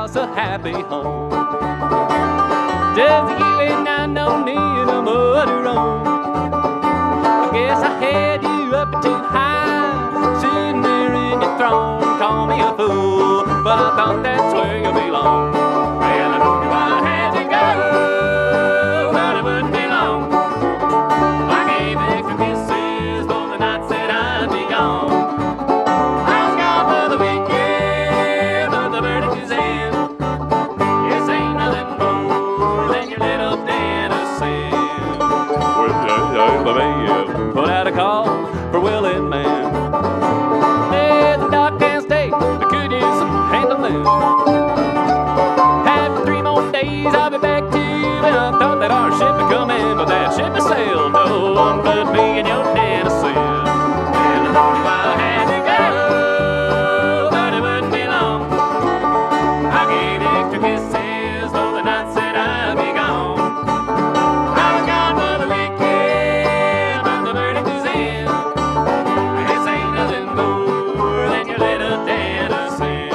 us a happy home. Just you and I know me and a muddy road. I guess I had you up too high, sitting there in your throne. Call me a fool, but I thought that's where you belong. Well, I told you I had to go, but it wouldn't be long. I gave extra kisses for the nights that I'd be gone. I was gone for the weekend, but the verdict is in. This ain't nothing more than your little den of sin. Well, put out a call for willing man. There's a dock downstate that could use some handling. After 3 more days, I'll be back to you. And I thought that our ship would come in, but that ship has sailed. No one but me and your den of sin. And I told you I had to go, but it wouldn't be long. I gave extra kisses for the nights that I'd be gone. I was gone for the weekend, but the verdict is in. This ain't nothing more than your little den of sin.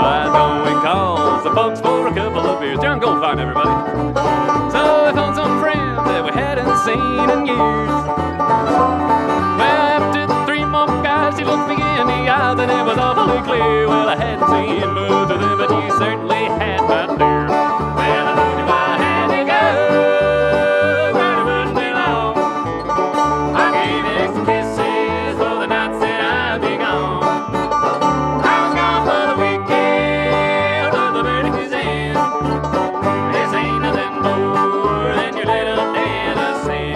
I know it calls the folks for a couple of beers. John Goldfine, everybody. So I found some friends that we hadn't seen in years. Well, after the 3 more guys, he looked me in the eyes and it was awfully clear. Well, I hadn't seen most of them, but he certainly had my dear. Well, I told you I had to go, but it wouldn't be long. I gave extra kisses for the nights that I'd be gone. I was gone for the weekend, but the verdict is in. This ain't nothing more than your little den of sin.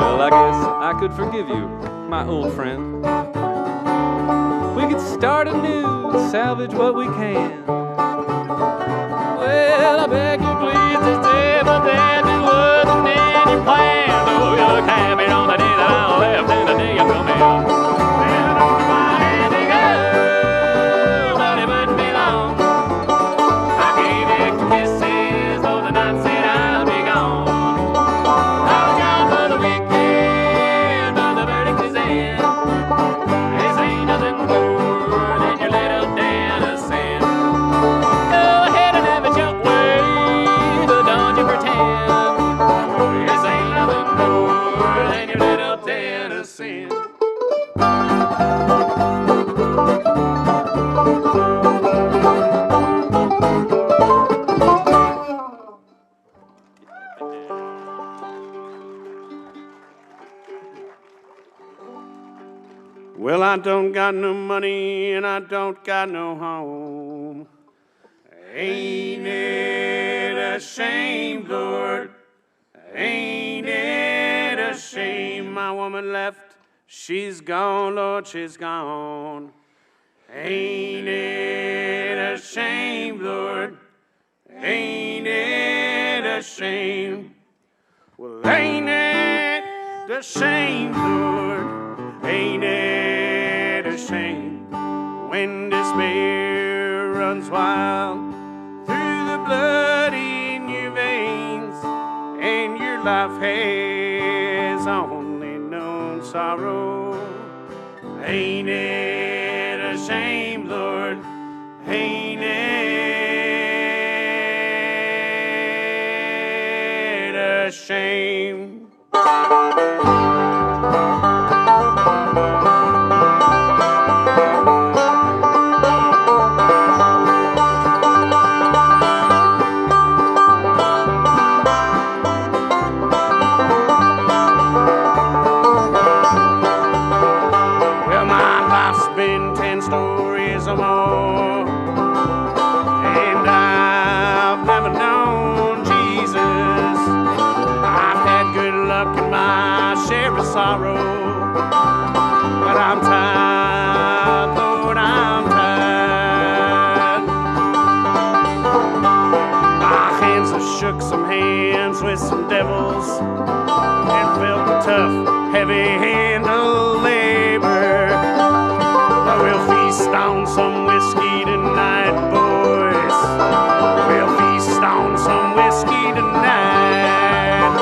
Well, I guess I could forgive you, my old friend. We could start anew, salvage what we can. Well, I beg you please to stay, but that just wasn't in your plan. Oh, you look happy on the day that I left and the day you come in. Well, I don't know why I had to go, but it wouldn't be long. I gave extra kisses for the nights that I'd be gone. I was gone for the weekend, but the verdict is in. This ain't nothing more than your little den of sin. Go ahead and have it your way, but don't you pretend. This ain't nothing more than your little den of sin. Well, I don't got no money and I don't got no home. Ain't it a shame, Lord? Ain't it a shame my woman left? She's gone, Lord, she's gone. Ain't it a shame, Lord? Ain't it a shame? Well, ain't it a shame, Lord? Ain't it a shame when despair runs wild through the blood in your veins and your life has only known sorrow? Ain't it a shame, Lord? Ain't it a shame? hands with some devils and felt the tough, heavy hand of labor. But we'll feast on some whiskey tonight, boys. We'll feast on some whiskey tonight.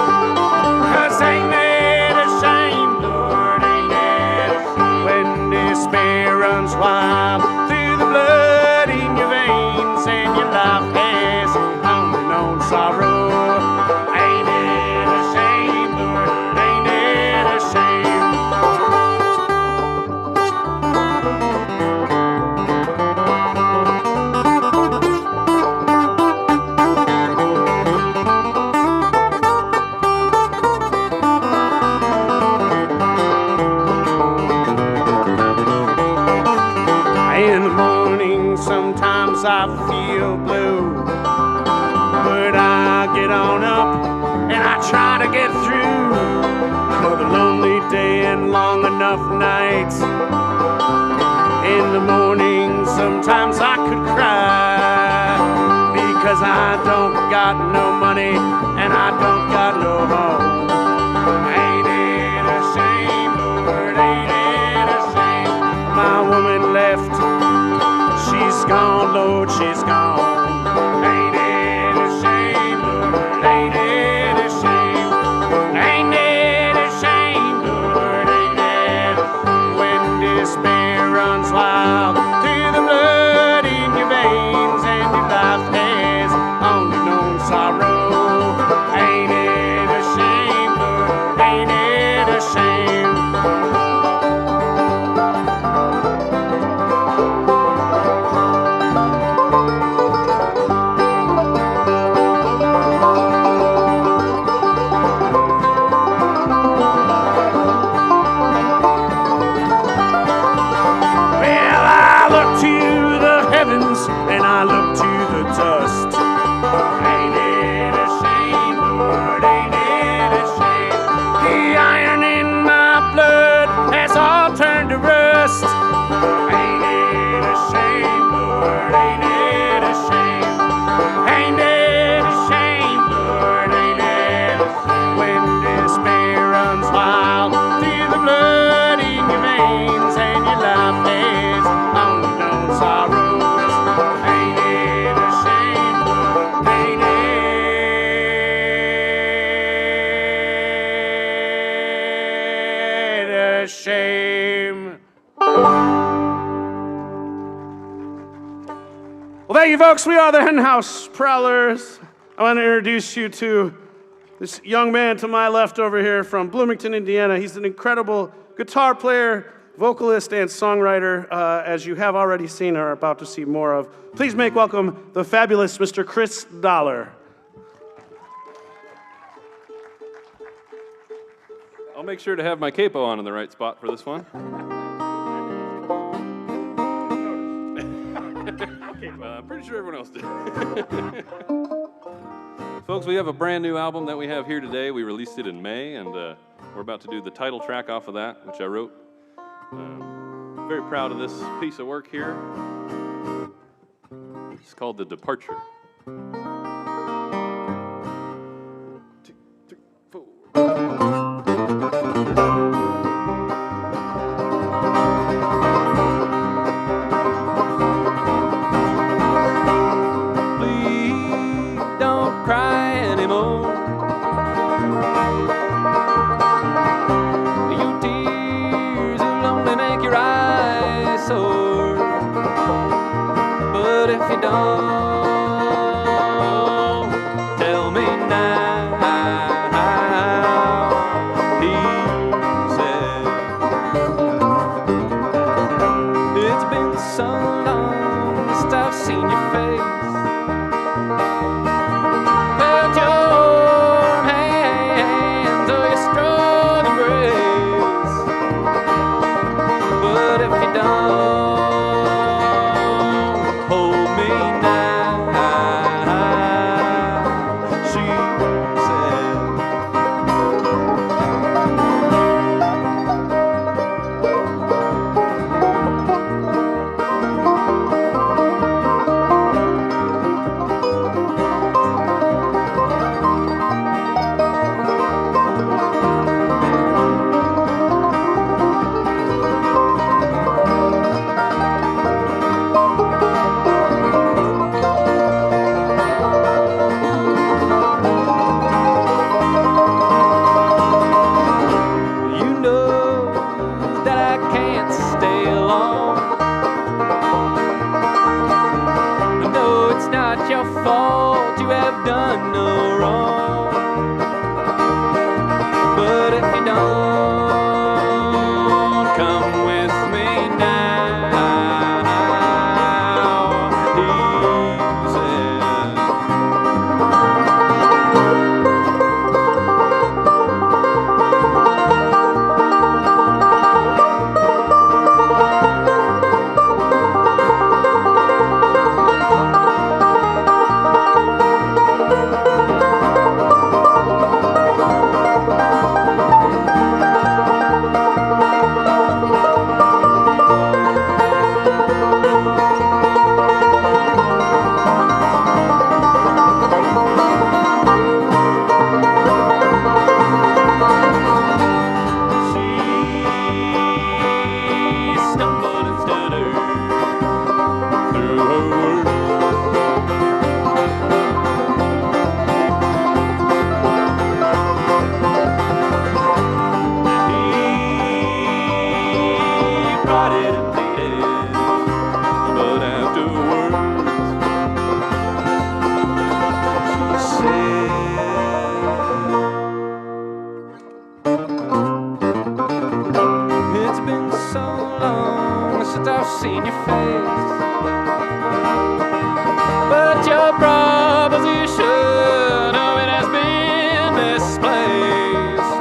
'Cause ain't it a shame, Lord, ain't it a shame, when despair runs wild through the blood in your veins and your life has only known sorrow. Ain't it a shame, Lord, ain't it a shame? In the morning, sometimes I feel blue, but I get on up and I try to get through another lonely day and long enough nights. In the morning, sometimes I could cry because I don't got no money and I don't got no home. Ain't it a shame, Lord, ain't it a shame? My woman left, she's gone, Lord, she's gone. Ain't it a shame, Lord, ain't it a shame? Ain't it a shame, Lord, ain't it? When despair runs wild through the blood in your veins and your life has only known sorrow. Ain't it a shame, Lord, ain't it a shame? Well, I look to the heavens and I look to the dust. Ain't it a shame, Lord, ain't it a shame? The iron in my blood has all turned to rust. Ain't it a shame, Lord, ain't it a shame? Ain't it a shame, Lord, ain't it? When despair runs wild through the blood in your veins and your life has only known sorrows. Ain't it a shame, Lord, ain't it a shame? Well, thank you, folks. We are the Henhouse Prowlers. I want to introduce you to this young man to my left over here from Bloomington, Indiana. He's an incredible guitar player, vocalist, and songwriter, as you have already seen or are about to see more of. Please make welcome the fabulous Mr. Chris Dollar. I'll make sure to have my capo on in the right spot for this one. I'm pretty sure everyone else did. Folks, we have a brand new album that we have here today. We released it in May, and we're about to do the title track off of that, which I wrote. Very proud of this piece of work here. It's called The Departure. 2, 3, 4. Cry anymore. Your tears will only make your eyes sore. But if you don't tell me now, he said, it's been so long since I've seen your face. fault, you have done no wrong. But if you don't come with me now, he said. It's been so long since I've seen your face, but your proposition, oh, it has been misplaced.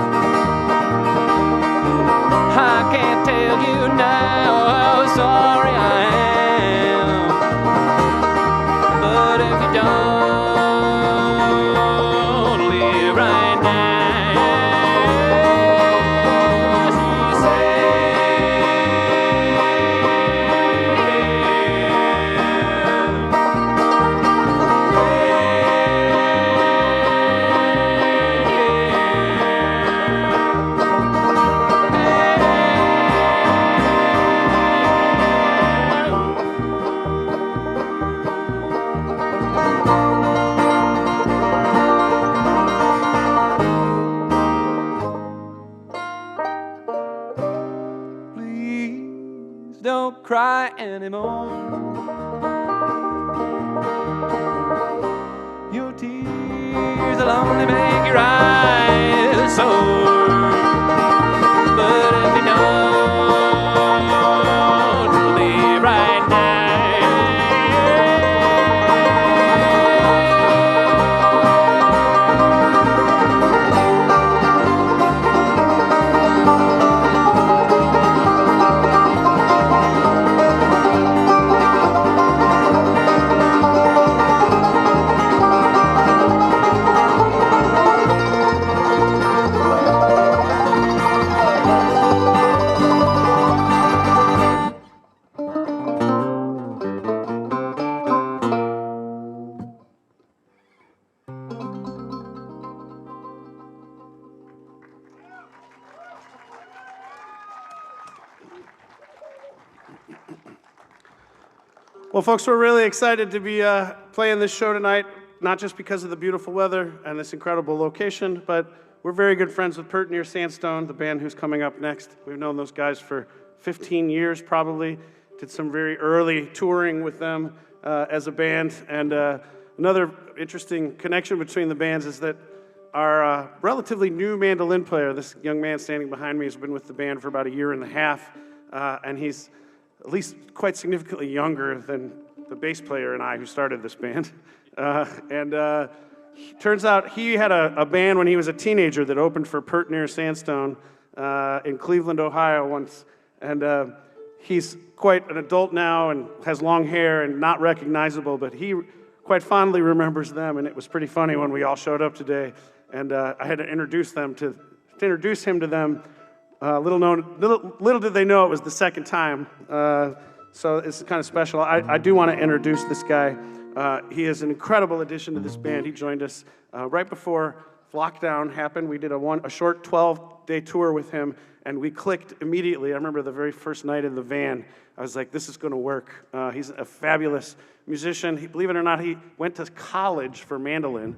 I can't tell you now how sorry I am, but if you don't leave right now, don't cry anymore. Your tears will only make your eyes sore. But if you don't leave right now, Well, folks, we're really excited to be playing this show tonight, not just because of the beautiful weather and this incredible location, but we're very good friends with Pert Near Sandstone, the band who's coming up next. We've known those guys for 15 years probably, did some very early touring with them as a band, and another interesting connection between the bands is that our relatively new mandolin player, this young man standing behind me, has been with the band for about 1.5 years, and he's at least quite significantly younger than the bass player and I who started this band. Turns out he had a band when he was a teenager that opened for Pert Near Sandstone in Cleveland, Ohio once. And he's quite an adult now and has long hair and not recognizable, but he quite fondly remembers them, and it was pretty funny when we all showed up today. And I had to introduce him to them. Little did they know it was the second time, so it's kind of special. I do want to introduce this guy. He is an incredible addition to this band. He joined us right before lockdown happened. We did a short 12-day tour with him, and we clicked immediately. I remember the very first night in the van, I was like, this is going to work. He's a fabulous musician. Believe it or not, he went to college for mandolin,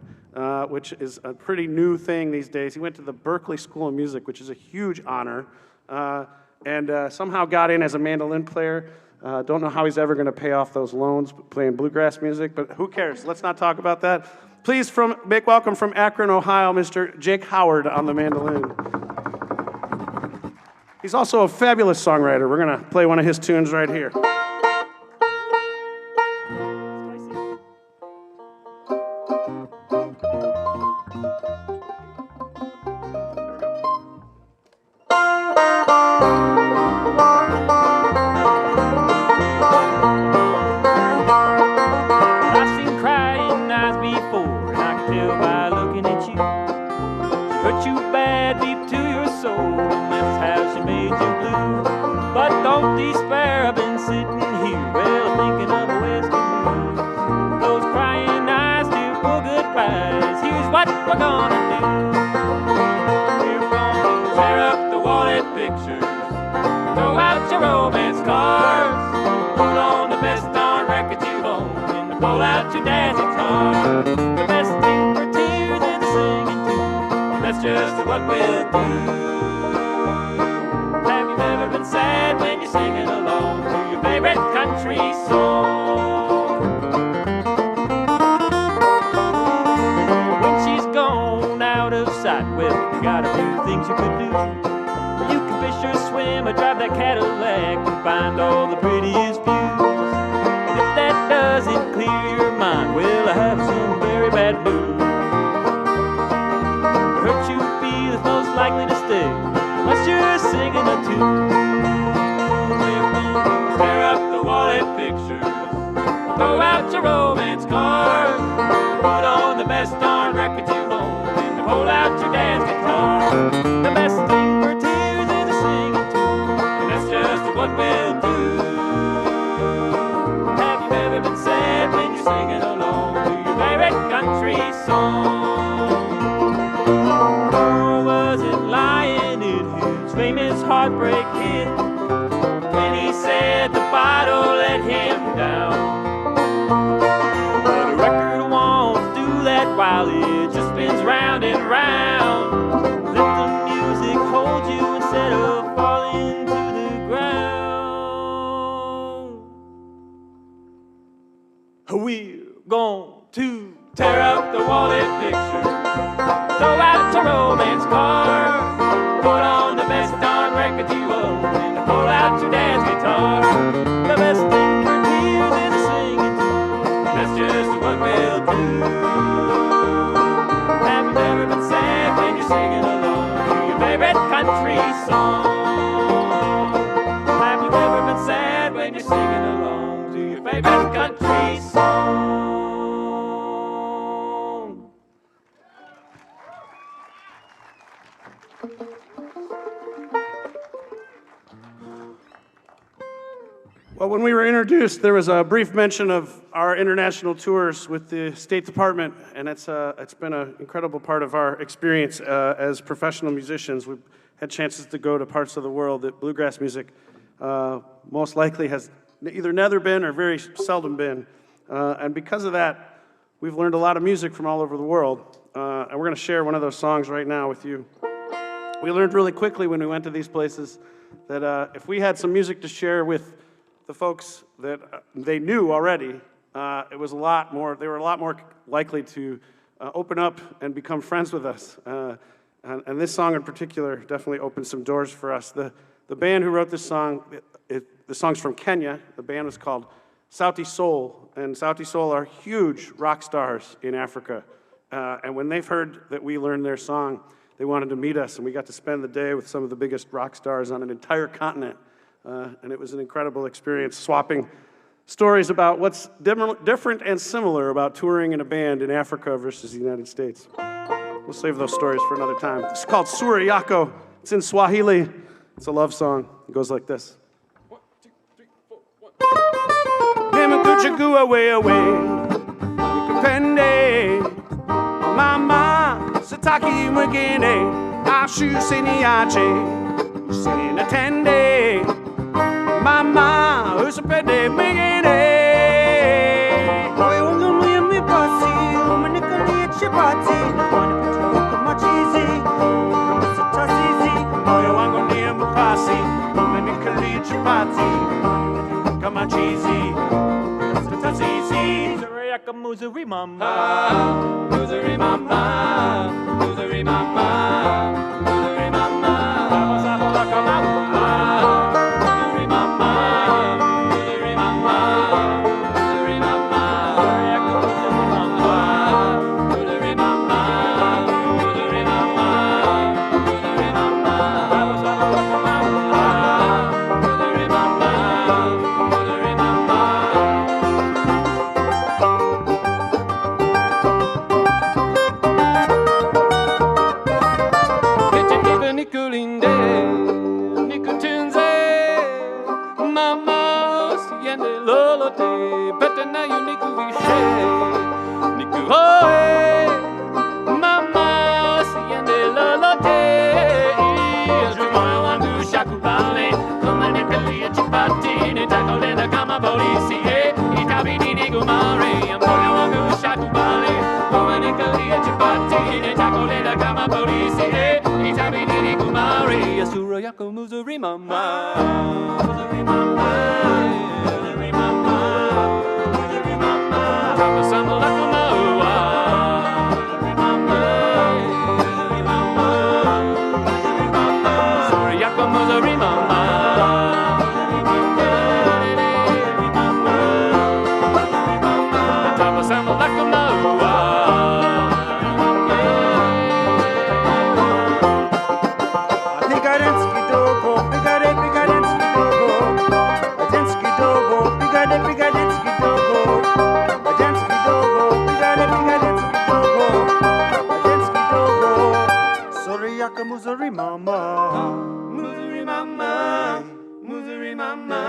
which is a pretty new thing these days. He went to the Berklee School of Music, which is a huge honor, and somehow got in as a mandolin player. Don't know how he's ever going to pay off those loans playing bluegrass music, but who cares? Let's not talk about that. Please make welcome from Akron, Ohio, Mr. Jake Howard on the mandolin. He's also a fabulous songwriter. We're going to play one of his tunes right here. Well, when we were introduced, there was a brief mention of our international tours with the State Department, and it's been an incredible part of our experience as professional musicians. We've had chances to go to parts of the world that bluegrass music most likely has either never been or very seldom been. And because of that, we've learned a lot of music from all over the world. And we're going to share one of those songs right now with you. We learned really quickly when we went to these places that if we had some music to share with the folks that they knew already, it was a lot more, they were a lot more likely to open up and become friends with us. And this song in particular definitely opened some doors for us. The band who wrote this song, the song's from Kenya. The band was called Sauti Sol, and Sauti Sol are huge rock stars in Africa. And when they've heard that we learned their song, they wanted to meet us, and we got to spend the day with some of the biggest rock stars on an entire continent. And it was an incredible experience, swapping stories about what's different and similar about touring in a band in Africa versus the United States. We'll save those stories for another time. This is called Sura Yako. It's in Swahili. It's a love song. It goes like this. 1, 2, 3, 4, 1. Nimekuchagua wewe, nikupende, mama, sitaki mwingine, usiniache, usinitende, mama, usipende mwingine. Moyo wangu ni mipasi, umenikalia chapati, wanapata kama chizi, Moyo wangu ni mpasi, umenikalia chapati, kama yaka Missouri mama. Missouri mama, Missouri mama, Missouri mama. Sabo sabo laka maua. Missouri mama, Missouri mama, Missouri mama. Yaka Missouri mama, Missouri mama, Missouri mama, Missouri mama. Sabo sabo laka maua. Missouri mama, Missouri mama. Nicolinde, Nicotunze, Mama, Siende Lolote, Petana, you Nico Viche, Nico Hoe, Mama, Siende Lolote, Jumawandu Shakubale, Kumanikali, Chipatini, Tacolena, Kama Polisi, Itabini, Gumare, and Poyawandu Shakubale, Kumanikali, Chipatini, Tacolena, Kama Polisi, Itabini, Gumare, Asura Yako Missouri mama, Missouri mama, Missouri mama, Missouri mama, Papa Samba Lako Maua, Missouri mama, Missouri mama, Missouri mama, Asura Yako Missouri mama, Missouri mama, Missouri mama, Papa Samba Lako Maua. Missouri mama, Missouri mama, Missouri mama,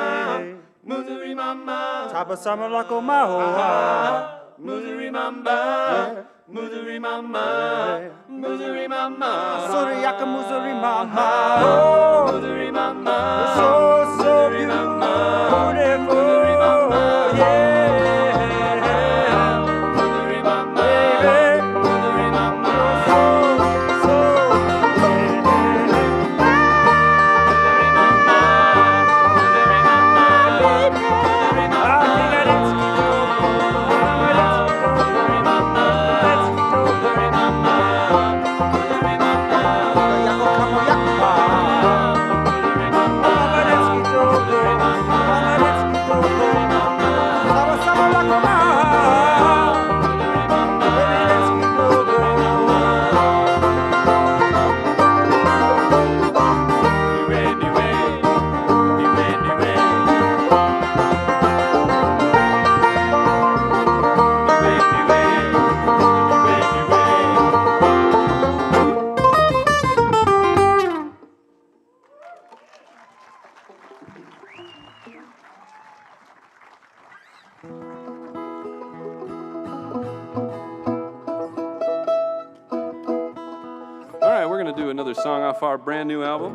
Missouri mama. Taba summer like Omaha. Missouri mama, Missouri mama, Missouri mama. Sorry, yaka Missouri mama. Missouri mama, So Missouri mama, beautiful. Missouri mama, Yeah. Missouri mama, Baby. Missouri mama. All right, we're going to do another song off our brand new album.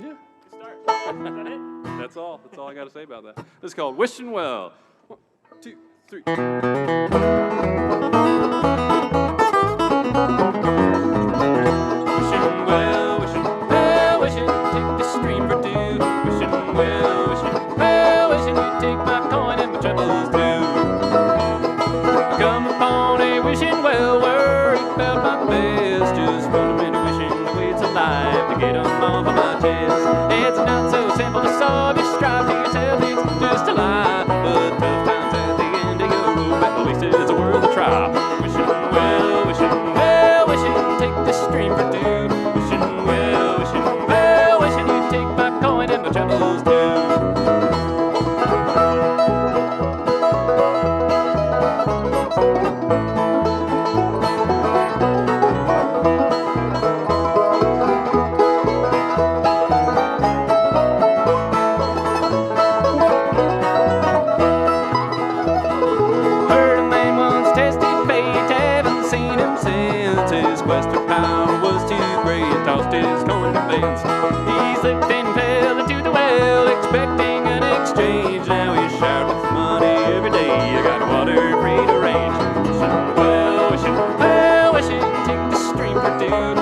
Yeah. Start. Is that it? That's all. That's all I got to say about that. This is called Wishing Well. 1, 2, 3. Wishing well, wishing well, wishing take the stream for dew. Wishing well, wishing you take my coin and my troubles too. Come upon a wishing well, worried about my best. Just fundamentally wishing the weights of life to get them off of my chest. It's not so simple to solve your strive to yourself, it's just a lie. But tough times at the end of your road, at least it's worth a try. Wishing well, wishing take the stream for dew. Wishing well, wishing you take my coin and my troubles too. Heard a man once tested fate, haven't seen him since. His quest for power was too great, tossed his coin to fence. He slipped and fell into the well, expecting an exchange. Now he's showered with money every day. I got water free to range. Wishing well, wishing take the stream for dude.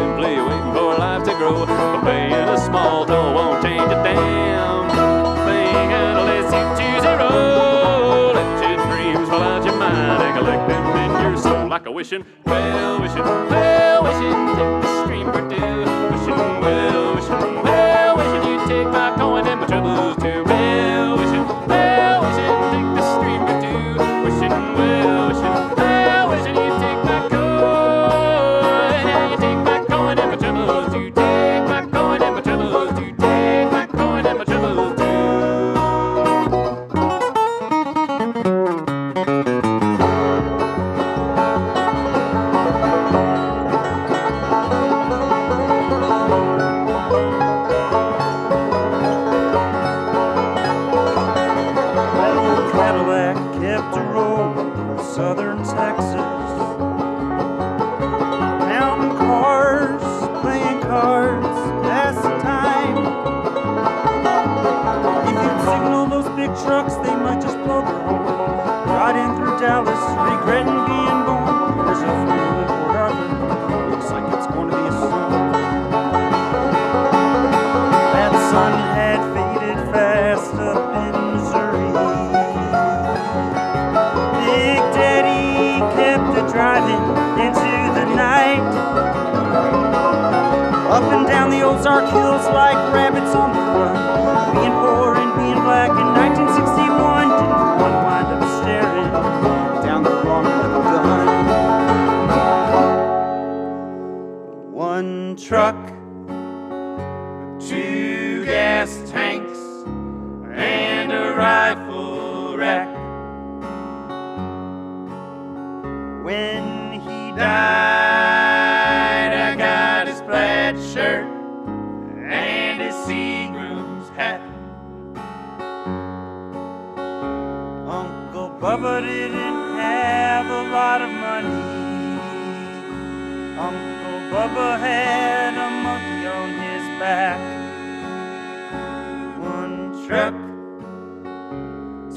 simply waiting for life to grow. But paying a small toll won't change a damn thing unless you choose a roll. Let your dreams fall out your mind and collect them in your soul like a wishing, well wishing, well wishing. Take the stream for two. Wishing, well wishing, well wishing. You take my coin and my troubles too. Well wishing, well wishing. Take the stream for two. Wishing, well wishing, well wishing. You take my coin and you take my coin and my troubles too. Take my coin and my troubles too. Take my coin and my troubles too. That old Cadillac kept a roll of southern Texas. Mountain cars, playing cards, pass the time. If you'd signal those big trucks, they might just blow their horn. Riding through Dallas, regretting being born. There's a fool in Port Arthur, looks like it's going to be a storm. That sun had faded fast up in Missouri. Big Daddy kept a driving into the night. Up and down the Ozark Hills like rabbits on the run. Being poor and being black in 1961. Didn't one wind up staring down the wrong little gun. One truck, two gas tanks, and a rifle rack. When he died, I got his plaid shirt and his Seagram's hat. Uncle Bubba didn't have a lot of money. Uncle Bubba had a monkey on his back. One truck,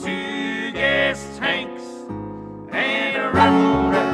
two gas tanks, and a rifle rack.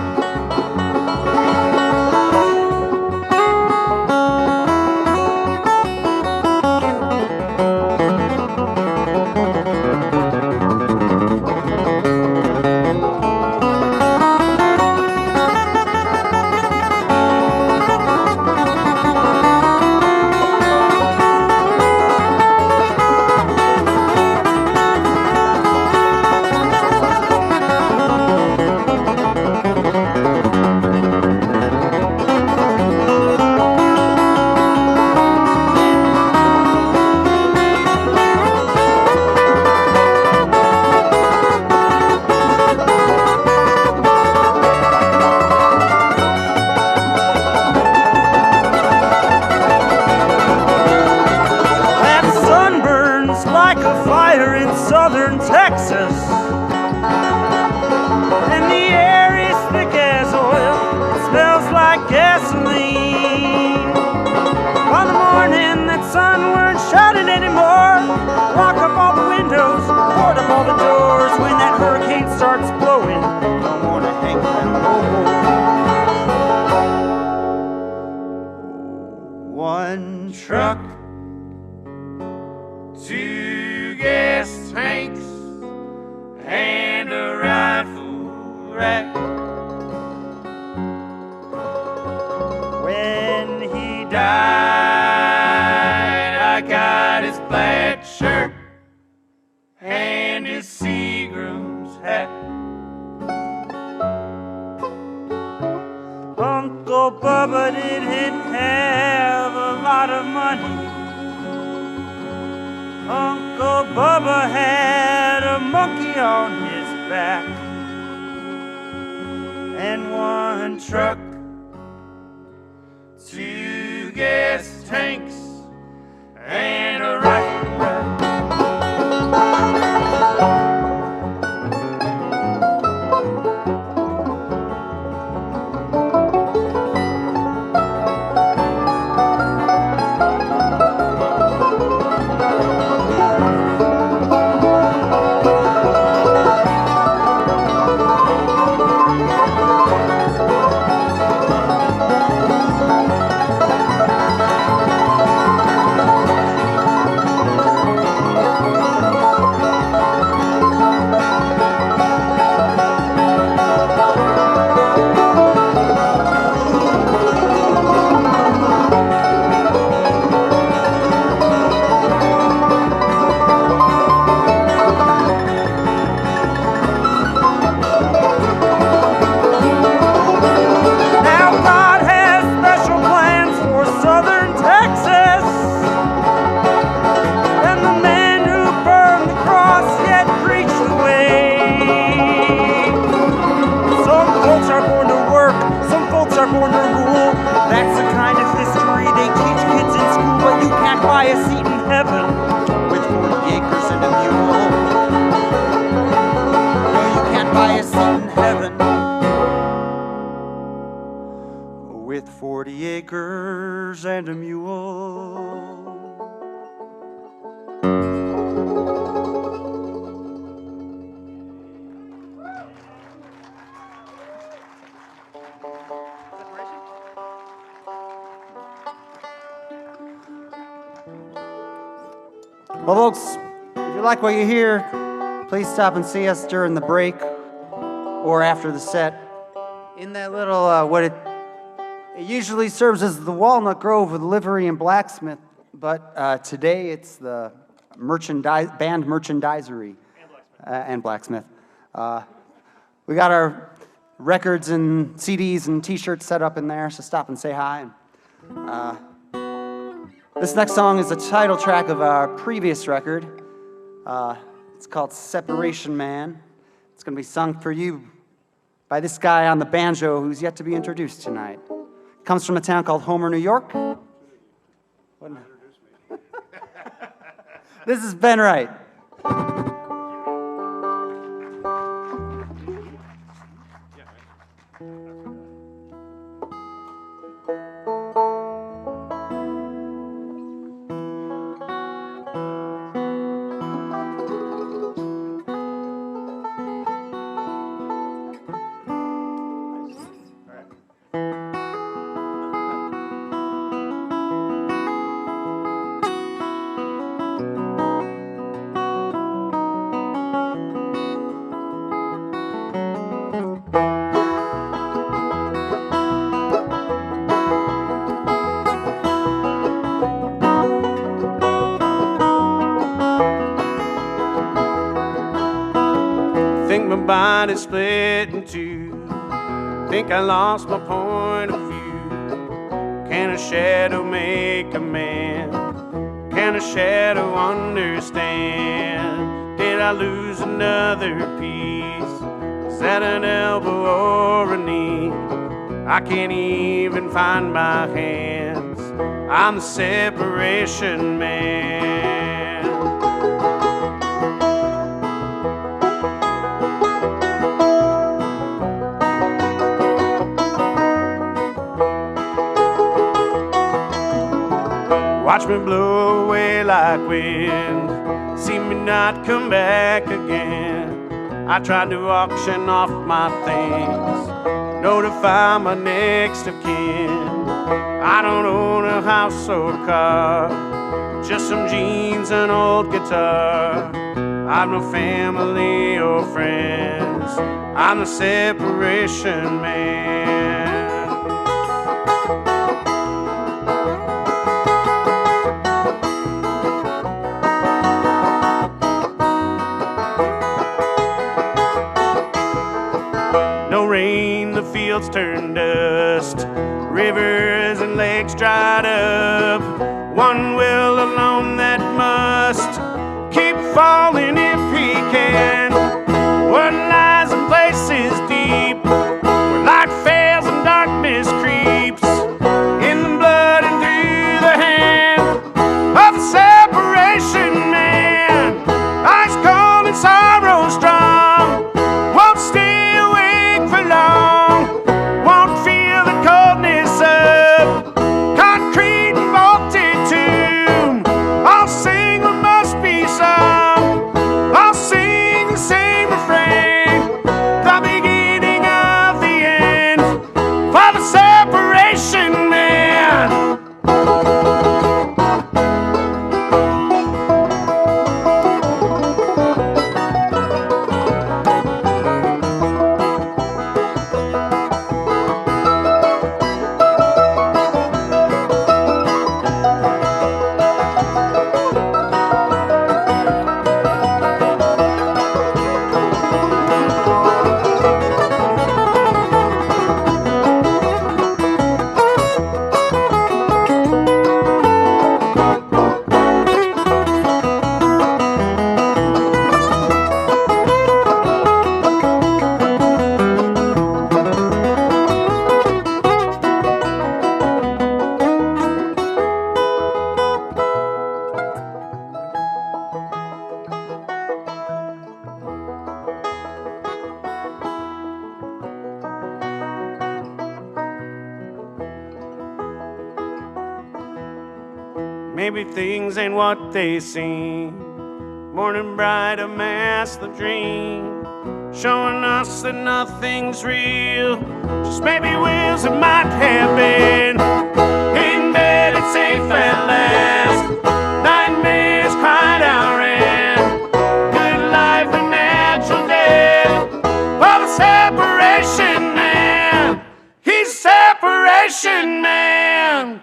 Like a fire in southern Texas, and the air is thick as oil. It smells like gasoline. On the morning that sun weren't shining anymore, lock up all the windows, board up all the doors. When that hurricane starts blowing, don't wanna hang around no more. One truck, two gas tanks, and a rifle rack. When he died, I got his plaid shirt and his Seagram's hat. Uncle Bubba didn't have a lot of money. Uncle Bubba had a monkey on his back. And one truck, two gas tanks, and a rifle rack. 40 acres and a mule. Well, folks, if you like what you hear, please stop and see us during the break or after the set. In that little, it usually serves as the Walnut Grove with livery and blacksmith, but today it's the band merchandisery and blacksmith. We got our records and CDs and T-shirts set up in there, so stop and say hi. This next song is the title track of our previous record. It's called Separation Man. It's going to be sung for you by this guy on the banjo who's yet to be introduced tonight. Comes from a town called Homer, New York. This is Ben Wright. Think my body's split in two. Think I lost my point of view. Can a shadow make a man? Can a shadow understand? Did I lose another piece? Is that an elbow or a knee? I can't even find my hands. I'm the separation man. Watch me blow away like wind, see me not come back again. I tried to auction off my things, notify my next of kin. I don't own a house or car, just some jeans and old guitar. I've no family or friends, I'm the separation man. The fields turned dust, rivers and lakes dried up. One will alone that must keep falling if he can. What lies in places deep, where light fails and darkness creeps, in the blood and through the hand of the separation man. Ice cold and sorrow strong, won't stay awake for long. I'll sing the maybe things ain't what they seem. Morning bright, a mask, the dream, showing us that nothing's real. Just maybe wheels it might have been. In bed, it's safe at last. Nightmares cried out and good life and natural death. Well, the separation man, he's separation man.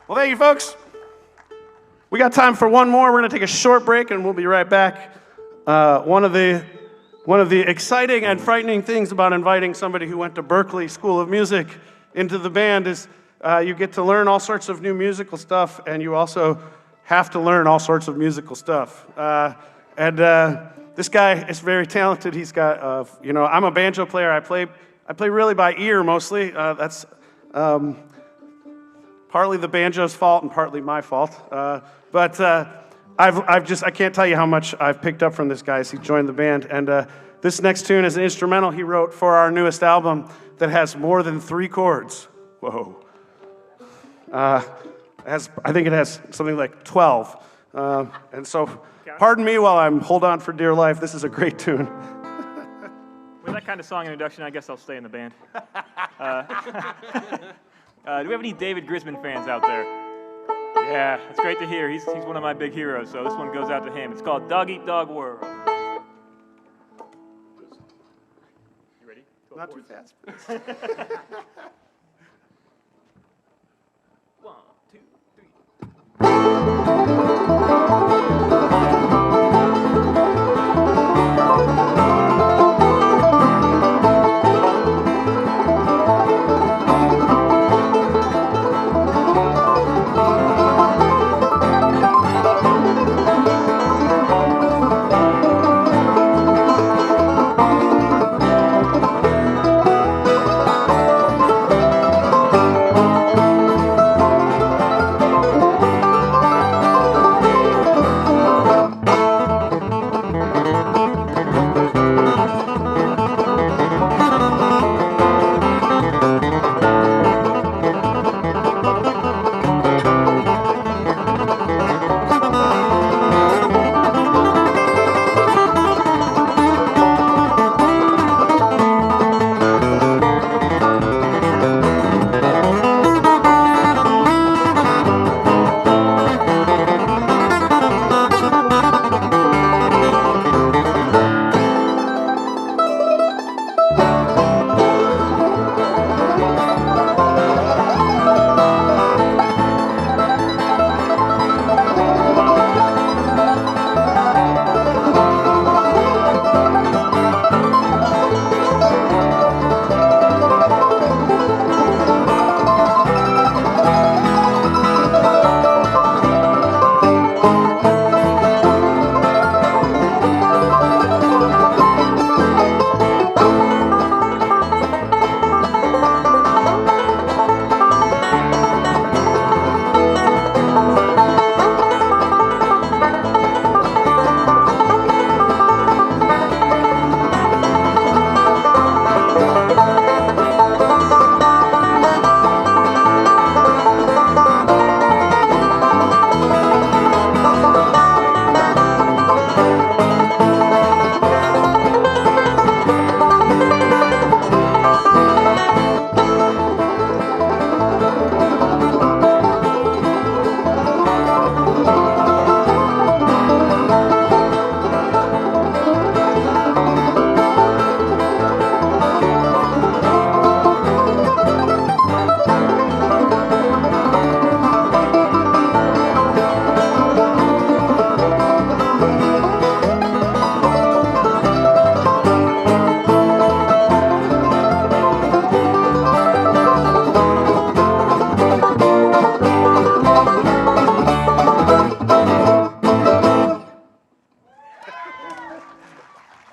Well, thank you, folks. We got time for one more. We're going to take a short break, and we'll be right back. One of the exciting and frightening things about inviting somebody who went to Berklee School of Music into the band is you get to learn all sorts of new musical stuff, and you also have to learn all sorts of musical stuff. This guy is very talented. He's got, I'm a banjo player. I play really by ear mostly. That's partly the banjo's fault and partly my fault. But I can't tell you how much I've picked up from this guy as he joined the band. And this next tune is an instrumental he wrote for our newest album that has more than 3 chords. Whoa. I think it has something like 12. And so, pardon me while I'm hold on for dear life. This is a great tune. With that kind of song introduction, I guess I'll stay in the band. Do we have any David Grisman fans out there? Yeah, it's great to hear. He's one of my big heroes, so this one goes out to him. It's called Dog Eat Dog World. You ready? Not too fast. 1, 2, 3.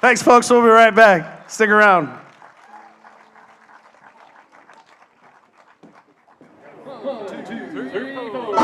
Thanks, folks. We'll be right back. Stick around. 1, 2, 3, 4.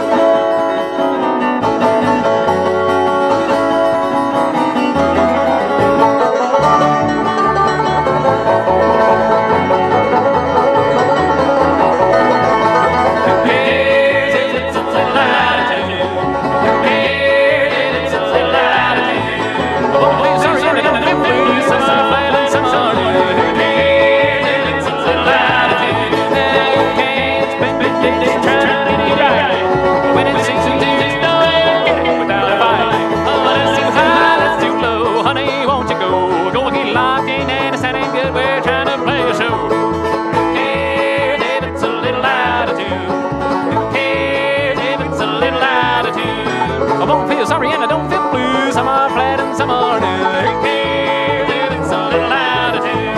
Sorry, and I don't feel blue. Some are flat and some are new. Who cares if it's a little attitude?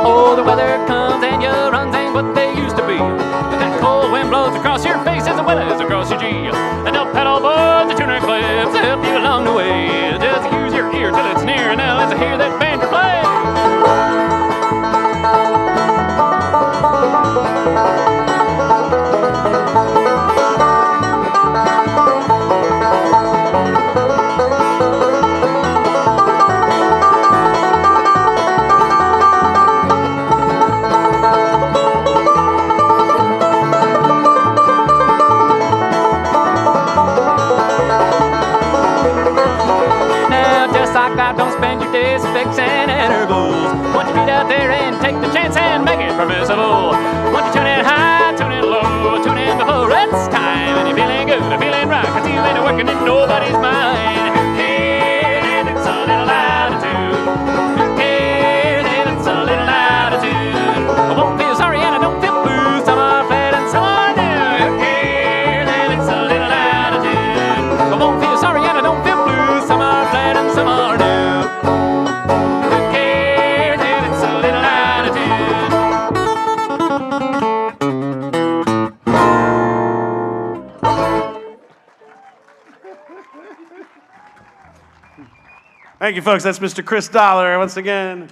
Oh, the weather comes and your runs ain't what they used to be. But that cold wind blows across your face as well as across your G. And they'll pedal boards, the tuner clips to help you along the way. Just use your ear till it's near, and now let's hear that banjo play. Don't spend your days fixing intervals. Once you get out there and take the chance and make it permissible. Once you tune in high, tune in low, tune in before it's time. And you're feeling good, feeling right, cause you ain't working in nobody's mind. Who cares if it's a little attitude? Who cares if it's a little attitude? I won't feel sorry and I don't feel blue. Some are flat and some are new. Who cares if it's a little attitude? I won't feel sorry and I don't feel blue. Some are flat and some are new. Thank you, folks. That's Mr. Chris Dollar once again.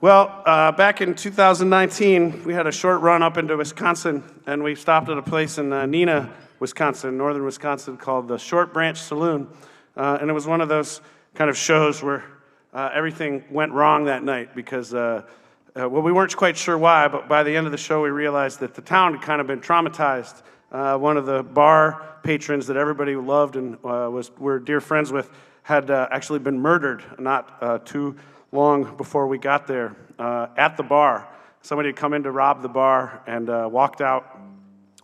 Well, back in 2019, we had a short run up into Wisconsin, and we stopped at a place in Neenah, Wisconsin, northern Wisconsin, called the Short Branch Saloon. And it was one of those kind of shows where everything went wrong that night because, well, we weren't quite sure why, but by the end of the show, we realized that the town had kind of been traumatized. One of the bar patrons that everybody loved and were dear friends with had actually been murdered not too long before we got there at the bar. Somebody had come in to rob the bar and walked out,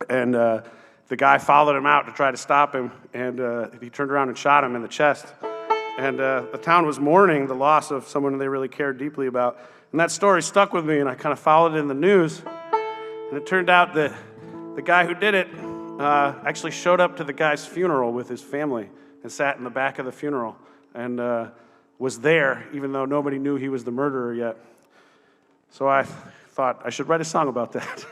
and the guy followed him out to try to stop him, and he turned around and shot him in the chest. And the town was mourning the loss of someone they really cared deeply about. And that story stuck with me, and I kind of followed it in the news. And it turned out that the guy who did it actually showed up to the guy's funeral with his family and sat in the back of the funeral and was there, even though nobody knew he was the murderer yet. So I thought I should write a song about that.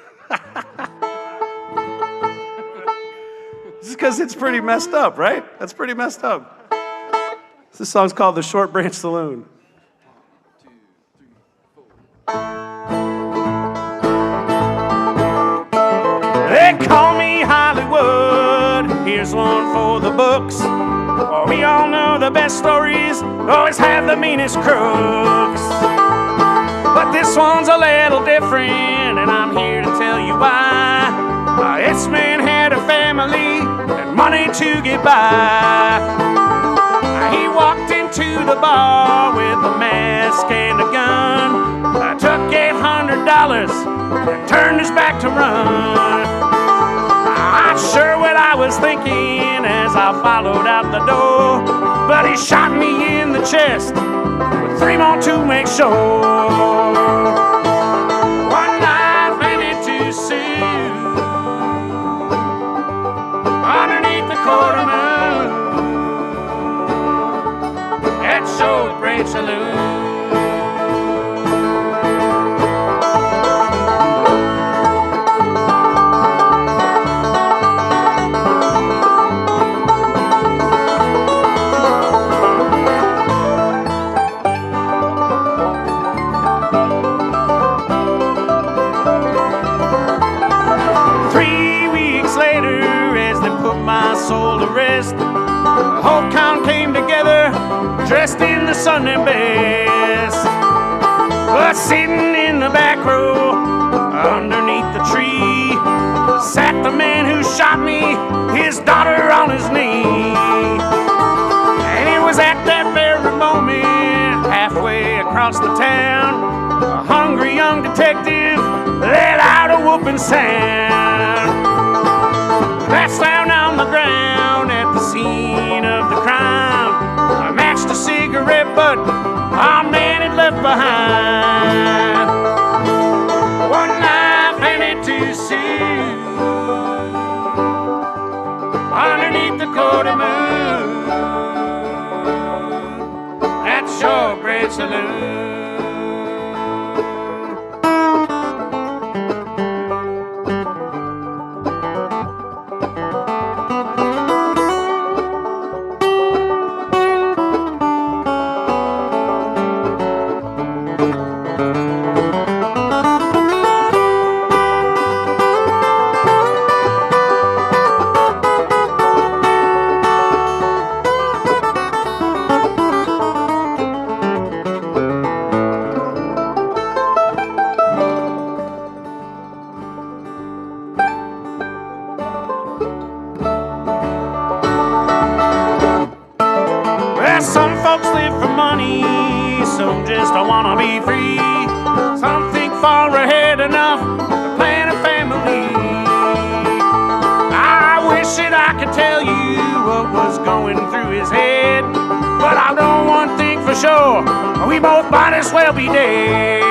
Just because it's pretty messed up, right? That's pretty messed up. This song's called The Short Branch Saloon. 1, 2, 3, 4. They call me Hollywood, here's one for the books. Oh, we all know the best stories always have the meanest crooks. But this one's a little different, and I'm here to tell you why. This man had a family and money to get by. He walked into the bar with a mask and a gun. Took $800 and turned his back to run. Not sure what I was thinking as I followed out the door, but he shot me in the chest with 3 more to make sure. One night ran into Sue underneath the quarter moon at Short Branch Saloon. The whole town came together, dressed in the Sunday best. But sitting in the back row, underneath the tree, sat the man who shot me, his daughter on his knee. And it was at that very moment, halfway across the town, a hungry young detective let out a whooping sound. Passed down on the ground at the scene of the crime. I matched a cigarette butt our man had left behind. One life handed too soon, underneath the quarter moon, at the Shortbread Saloon. Some folks live for money, some just don't wanna be free. Some think far ahead enough to plan a family. I wish that I could tell you what was going through his head, but I know one thing for sure, we both might as well be dead.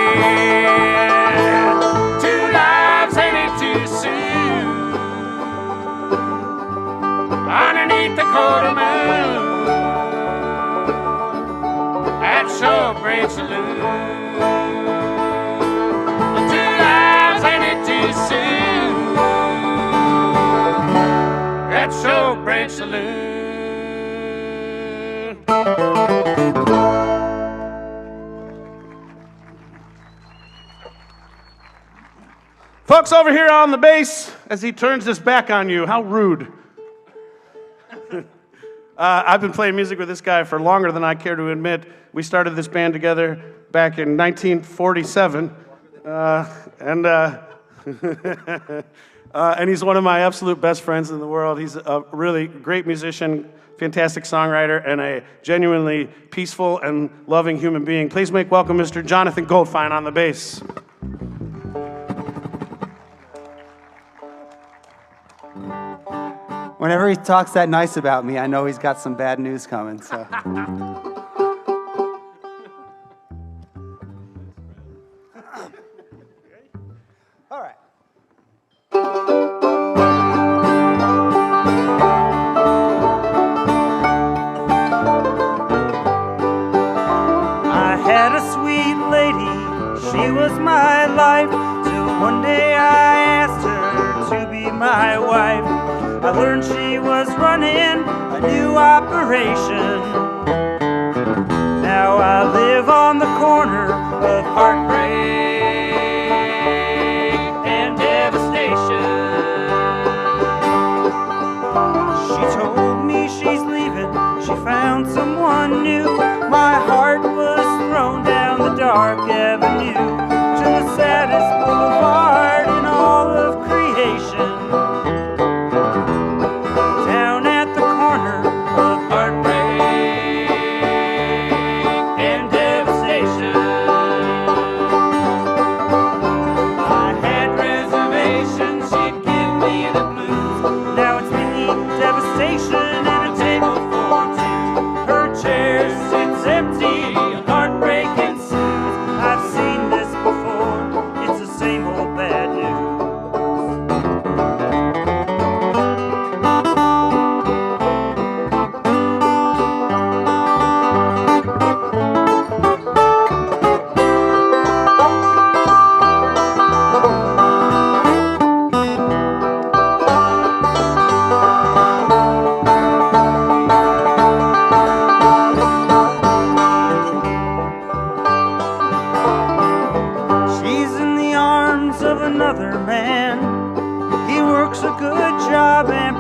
Two lives ended too soon, underneath the quarter moon, Shortbread Saloon. Two lives ended too soon at Shortbread Saloon. Folks over here on the bass, as he turns his back on you, how rude. I've been playing music with this guy for longer than I care to admit. We started this band together back in 1947, and he's one of my absolute best friends in the world. He's a really great musician, fantastic songwriter, and a genuinely peaceful and loving human being. Please make welcome Mr. Jonathan Goldfine on the bass. Whenever he talks that nice about me, I know he's got some bad news coming, so. All right. I had a sweet lady, she was my life, till one day I asked her to be my wife. I learned she was running a new operation. Now I live on the corner of heartbreak and devastation. She told me she's leaving, she found someone new. My heart was thrown down the dark avenue to the saddest boulevard in all of creation.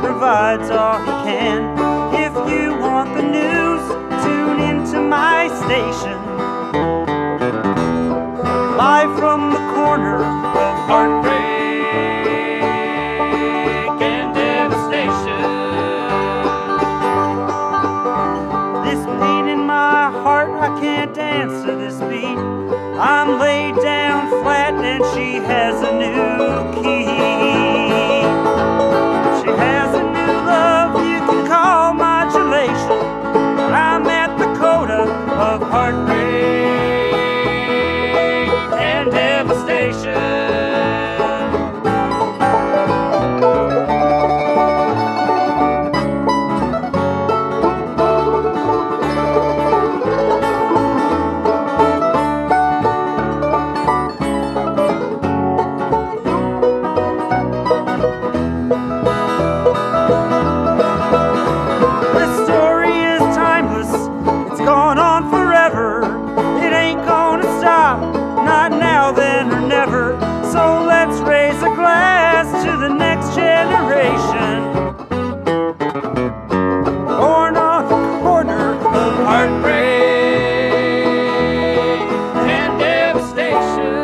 Provides all he can. If you my station. Live from the corner of heartbreak and devastation. This pain in my heart, I can't dance to this beat. I'm laid down flat and she has a new key. She has a new love you can call modulation. But I'm at the coda of heartbreak and devastation. This story is timeless, it's gone on forever. It ain't gonna stop, not now, then, or never. So let's raise a glass to the next generation, born on the corner of heartbreak and devastation.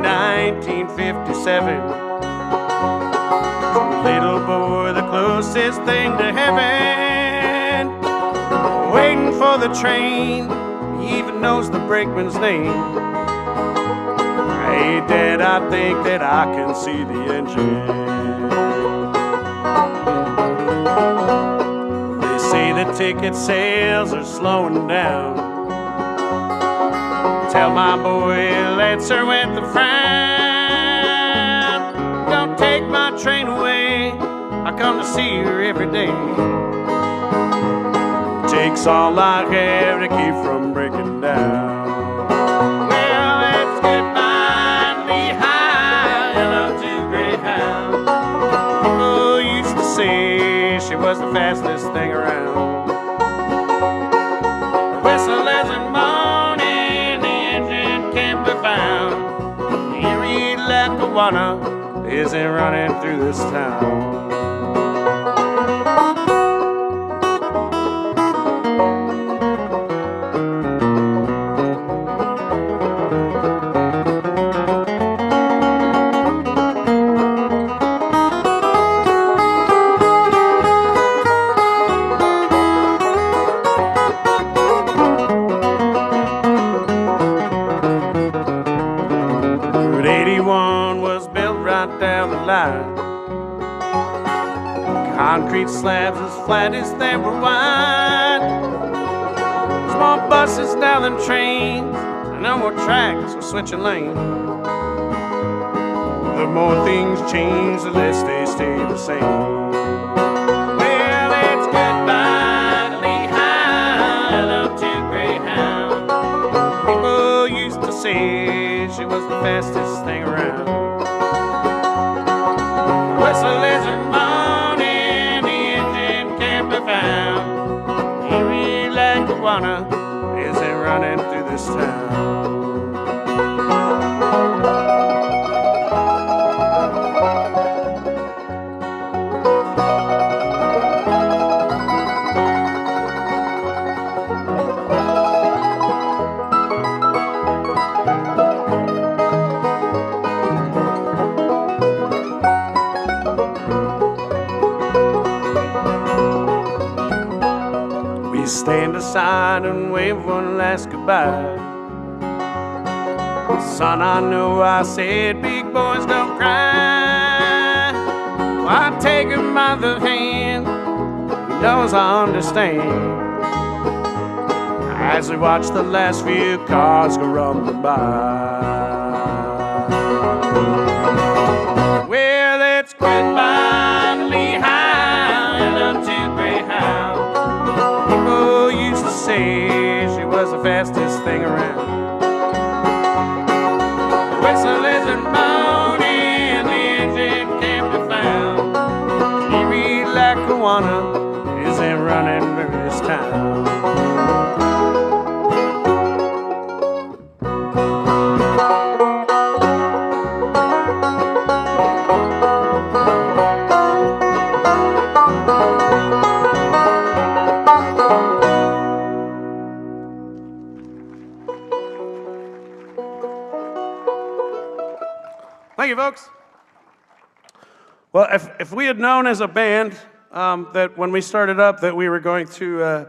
1957. Little boy, the closest thing to heaven, waiting for the train. He even knows the brakeman's name. Hey, Dad, I think that I can see the engine. They say the ticket sales are slowing down. Tell my boy, let's her with the frown. Don't take my train away, I come to see her every day. Takes all I have to keep from breaking down. Well, it's goodbye, Lehigh, hello to Greyhound. People used to say she was the fastest thing around. Whistle as a morning, the engine can't be found. Erie Lackawanna isn't running through this town. Concrete slabs as flat as they were wide. Small buses now than trains, no more tracks or switching lanes. The more things change, the less they stay the same. Well, it's goodbye to Lehigh, hello to Greyhound. People used to say she was the fastest thing around. Whistle is a morning, the engine can't be found. Erie Lackawanna isn't running through this town. Stand aside and wave one last goodbye. Son, I know I said big boys don't cry. Well, I take him by the hand, he knows I understand. As we watch the last few cars go rumbling by. Well, it's goodbye to Lehigh, hello to Greyhound. People used to say she was the fastest thing around. The whistle isn't moaning, the engine can't be found. Erie Lackawanna isn't running through this town. Thank you, folks. Well, if we had known as a band that when we started up that we were going to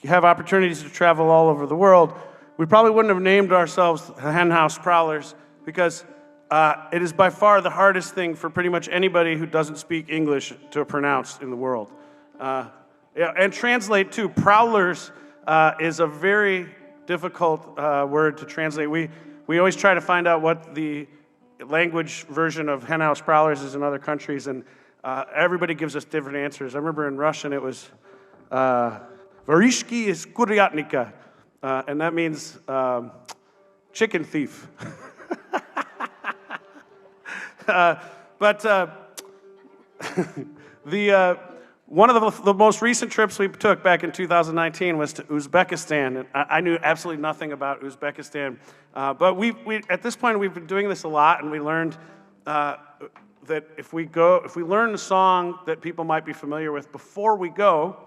have opportunities to travel all over the world, we probably wouldn't have named ourselves the Henhouse Prowlers, because it is by far the hardest thing for pretty much anybody who doesn't speak English to pronounce in the world. Yeah, and translate too. Prowlers is a very difficult word to translate. We always try to find out what the language version of Henhouse Prowlers is in other countries, and everybody gives us different answers. I remember in Russian it was Varishki is kuryatnika, and that means chicken thief. But one of the most recent trips we took back in 2019 was to Uzbekistan. And I knew absolutely nothing about Uzbekistan. But we at this point, we've been doing this a lot, and we learned that if we learn a song that people might be familiar with before we go,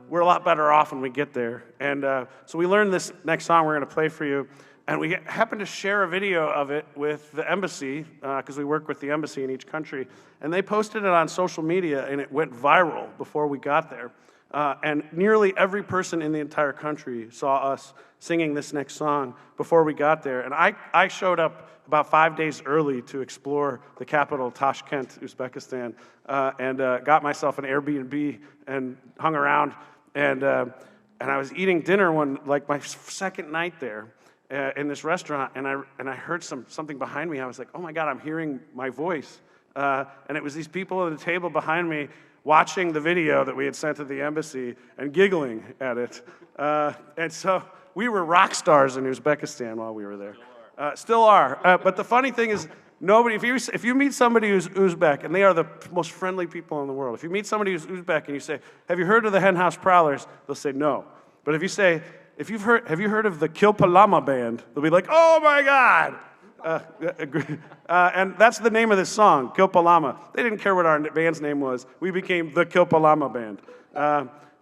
we're a lot better off when we get there. And so we learned this next song we're going to play for you. And we happened to share a video of it with the embassy, because we work with the embassy in each country. And they posted it on social media, and it went viral before we got there. And nearly every person in the entire country saw us singing this next song before we got there. And I showed up about 5 days early to explore the capital, Tashkent, Uzbekistan, and got myself an Airbnb and hung around. And I was eating dinner my second night there in this restaurant, and I heard something behind me. I was like, oh my God, I'm hearing my voice. And it was these people at the table behind me watching the video that we had sent to the embassy and giggling at it. And so we were rock stars in Uzbekistan while we were there. Still are. But the funny thing is, if you meet somebody who's Uzbek, and they are the most friendly people in the world, if you meet somebody who's Uzbek and you say, have you heard of the Henhouse Prowlers? They'll say no. But if you say, have you heard of the Kilpalama band? They'll be like, oh my God. And that's the name of this song, Kilpalama. They didn't care what our band's name was. We became the Kilpalama band.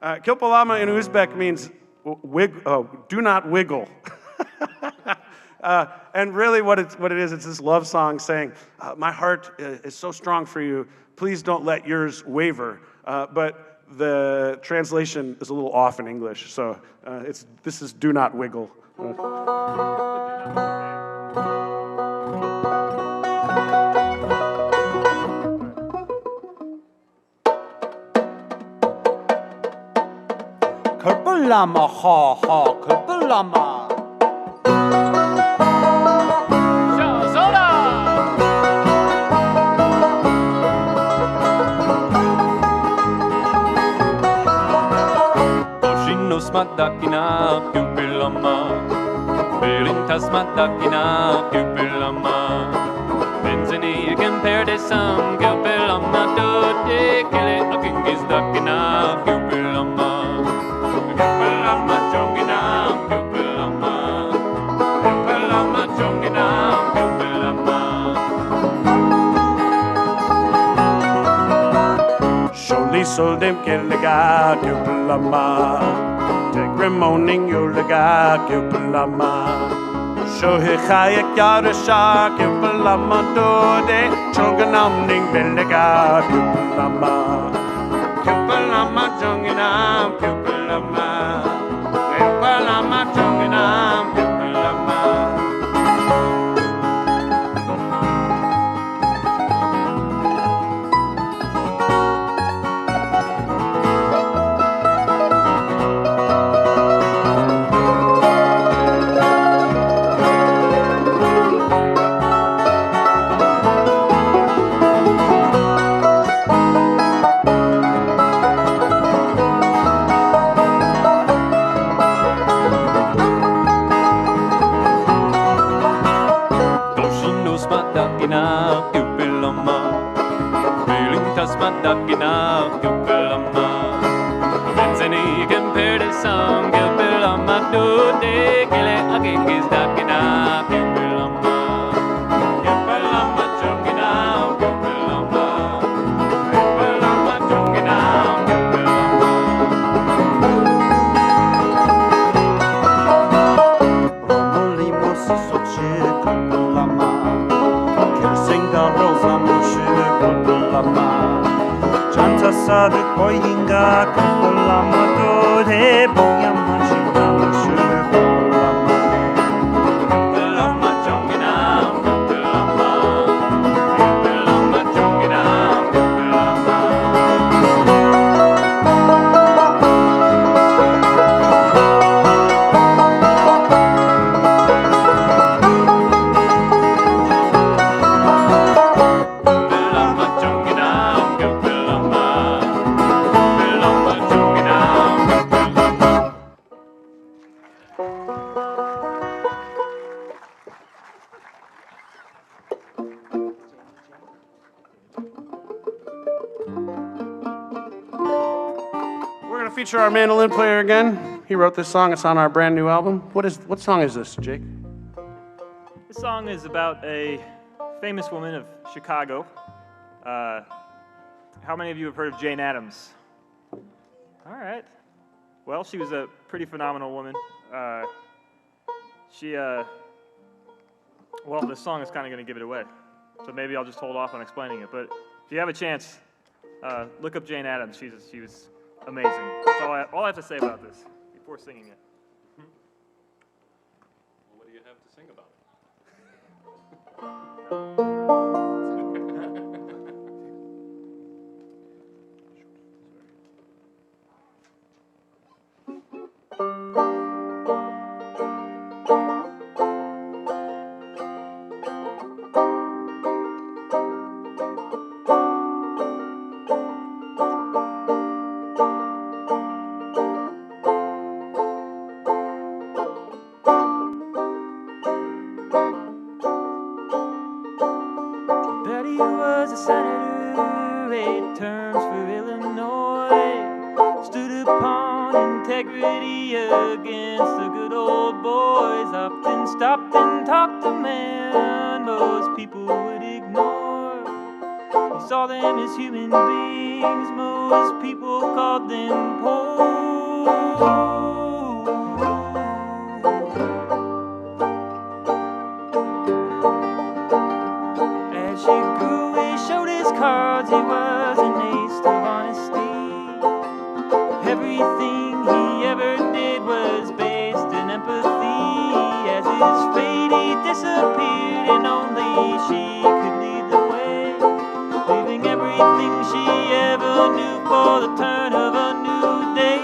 Kilpalama in Uzbek means do not wiggle. And really what it is, it's this love song saying, my heart is so strong for you, please don't let yours waver. But the translation is a little off in English, so this is do not wiggle. Kerbalama, ha ha, kerbalama. Smadakina, Kupilama, Belintas Madakina, Kupilama, Benzini, compare the song, Kupilama, do de kille, a king is Dakina, Kupilama, Kupilama, Jongina, Kupilama, Kupilama, Jongina, Kupilama. Surely sold him Killiga, Kupilama. Tegremoning Yuliga, Kilpalama. Shohe Chayak Yarasha, Kilpalama Dode, Chonganamning Beliga, Kilpalama. Kilpalama Jonginam, Kilpalama. Kilpalama Jonginam, Kilpalama. Smadakina, Kupilama. Benzini, compare the song, Kupilama, do de kille, a king is Dakina, Kupilama. Kupilama, Jongina, Kupilama. Kupilama, Jongina, Kupilama. Romoli mosi sochi Kupilama. Kersenga rosa moshi Kupilama. Chanta sadu koyinga Kupilama dode boya majina moshi Kupilama. Kupilama, Jongina, Kupilama. Kupilama, Jongina, Kupilama. Feature our mandolin player again. He wrote this song. It's on our brand new album. What song is this, Jake? This song is about a famous woman of Chicago. How many of you have heard of Jane Addams? All right. Well, she was a pretty phenomenal woman. She Well, this song is kind of going to give it away, so maybe I'll just hold off on explaining it. But if you have a chance, look up Jane Addams. She was amazing. That's all I have to say about this before singing it. Well, what do you have to sing about it? Daddy was a senator, 8 terms for Illinois. Stood upon integrity against the good old boys. Often stopped and talked to men most people would ignore. He saw them as human beings, most people called them poor. As she grew, he showed his cards. He was an ace of honesty. Everything he ever did was based in empathy. As his fate, he disappeared, and only she could lead the way, leaving everything she ever knew for the turn of a new day.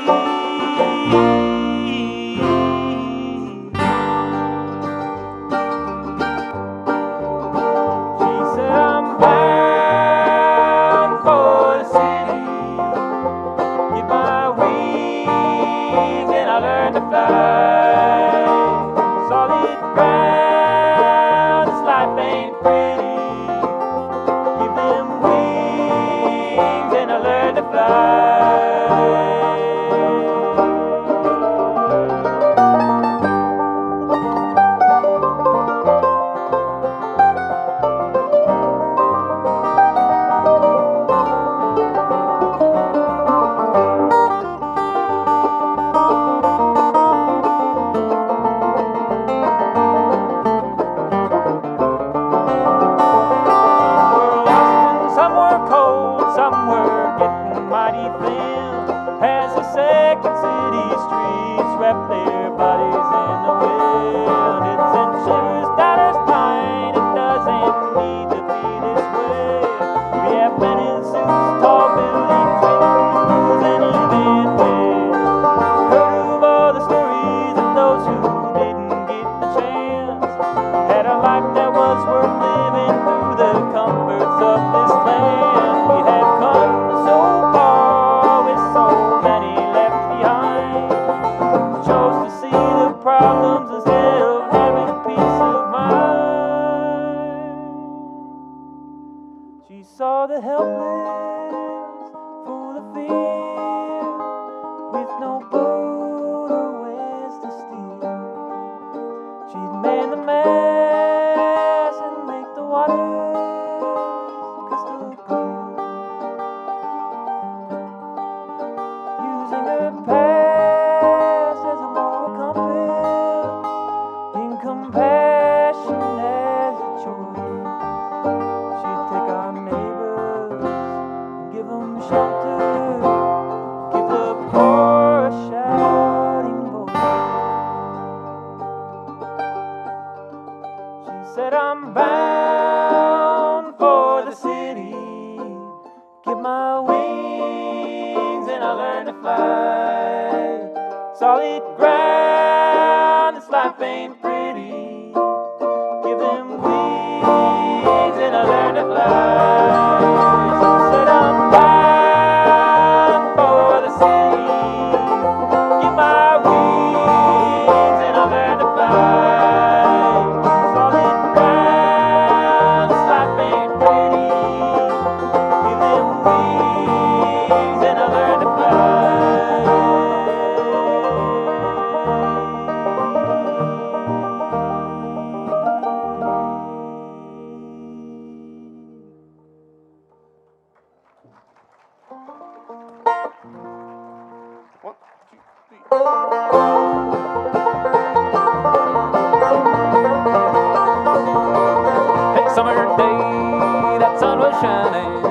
shining,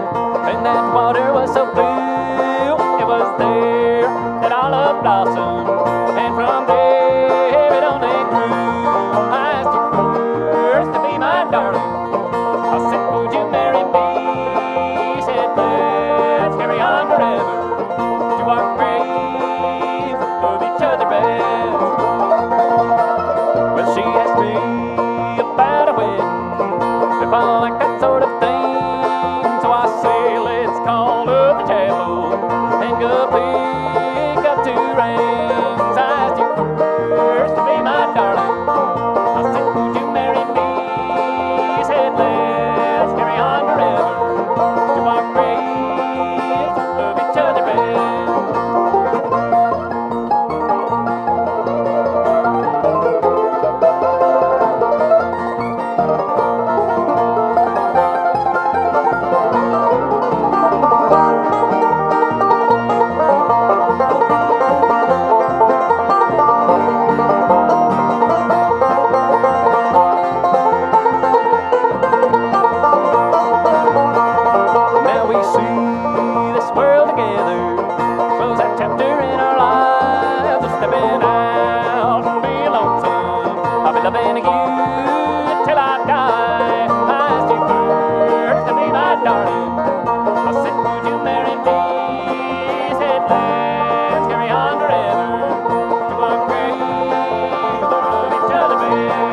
and that water was so blue. It was there that all love blossomed, and from there it only grew. I asked you first to be my darling. I said, would you marry me? You said, let's carry on forever to our grave, love each other best. Well, she asked me about a wedding, if I like that sort of thing. So I say, let's call up the chapel and go pick up 2 rings. I asked you first to be my darling. I said, would you marry me? You said, let's carry on forever to our graves, love each other best. Now we see this world together, close that chapter in our lives. We're stepping out and be lonesome. I'll be loving you till I die. I asked you first to be my darling. I said, would you marry me? You said, let's carry on forever to our grave, love each other best.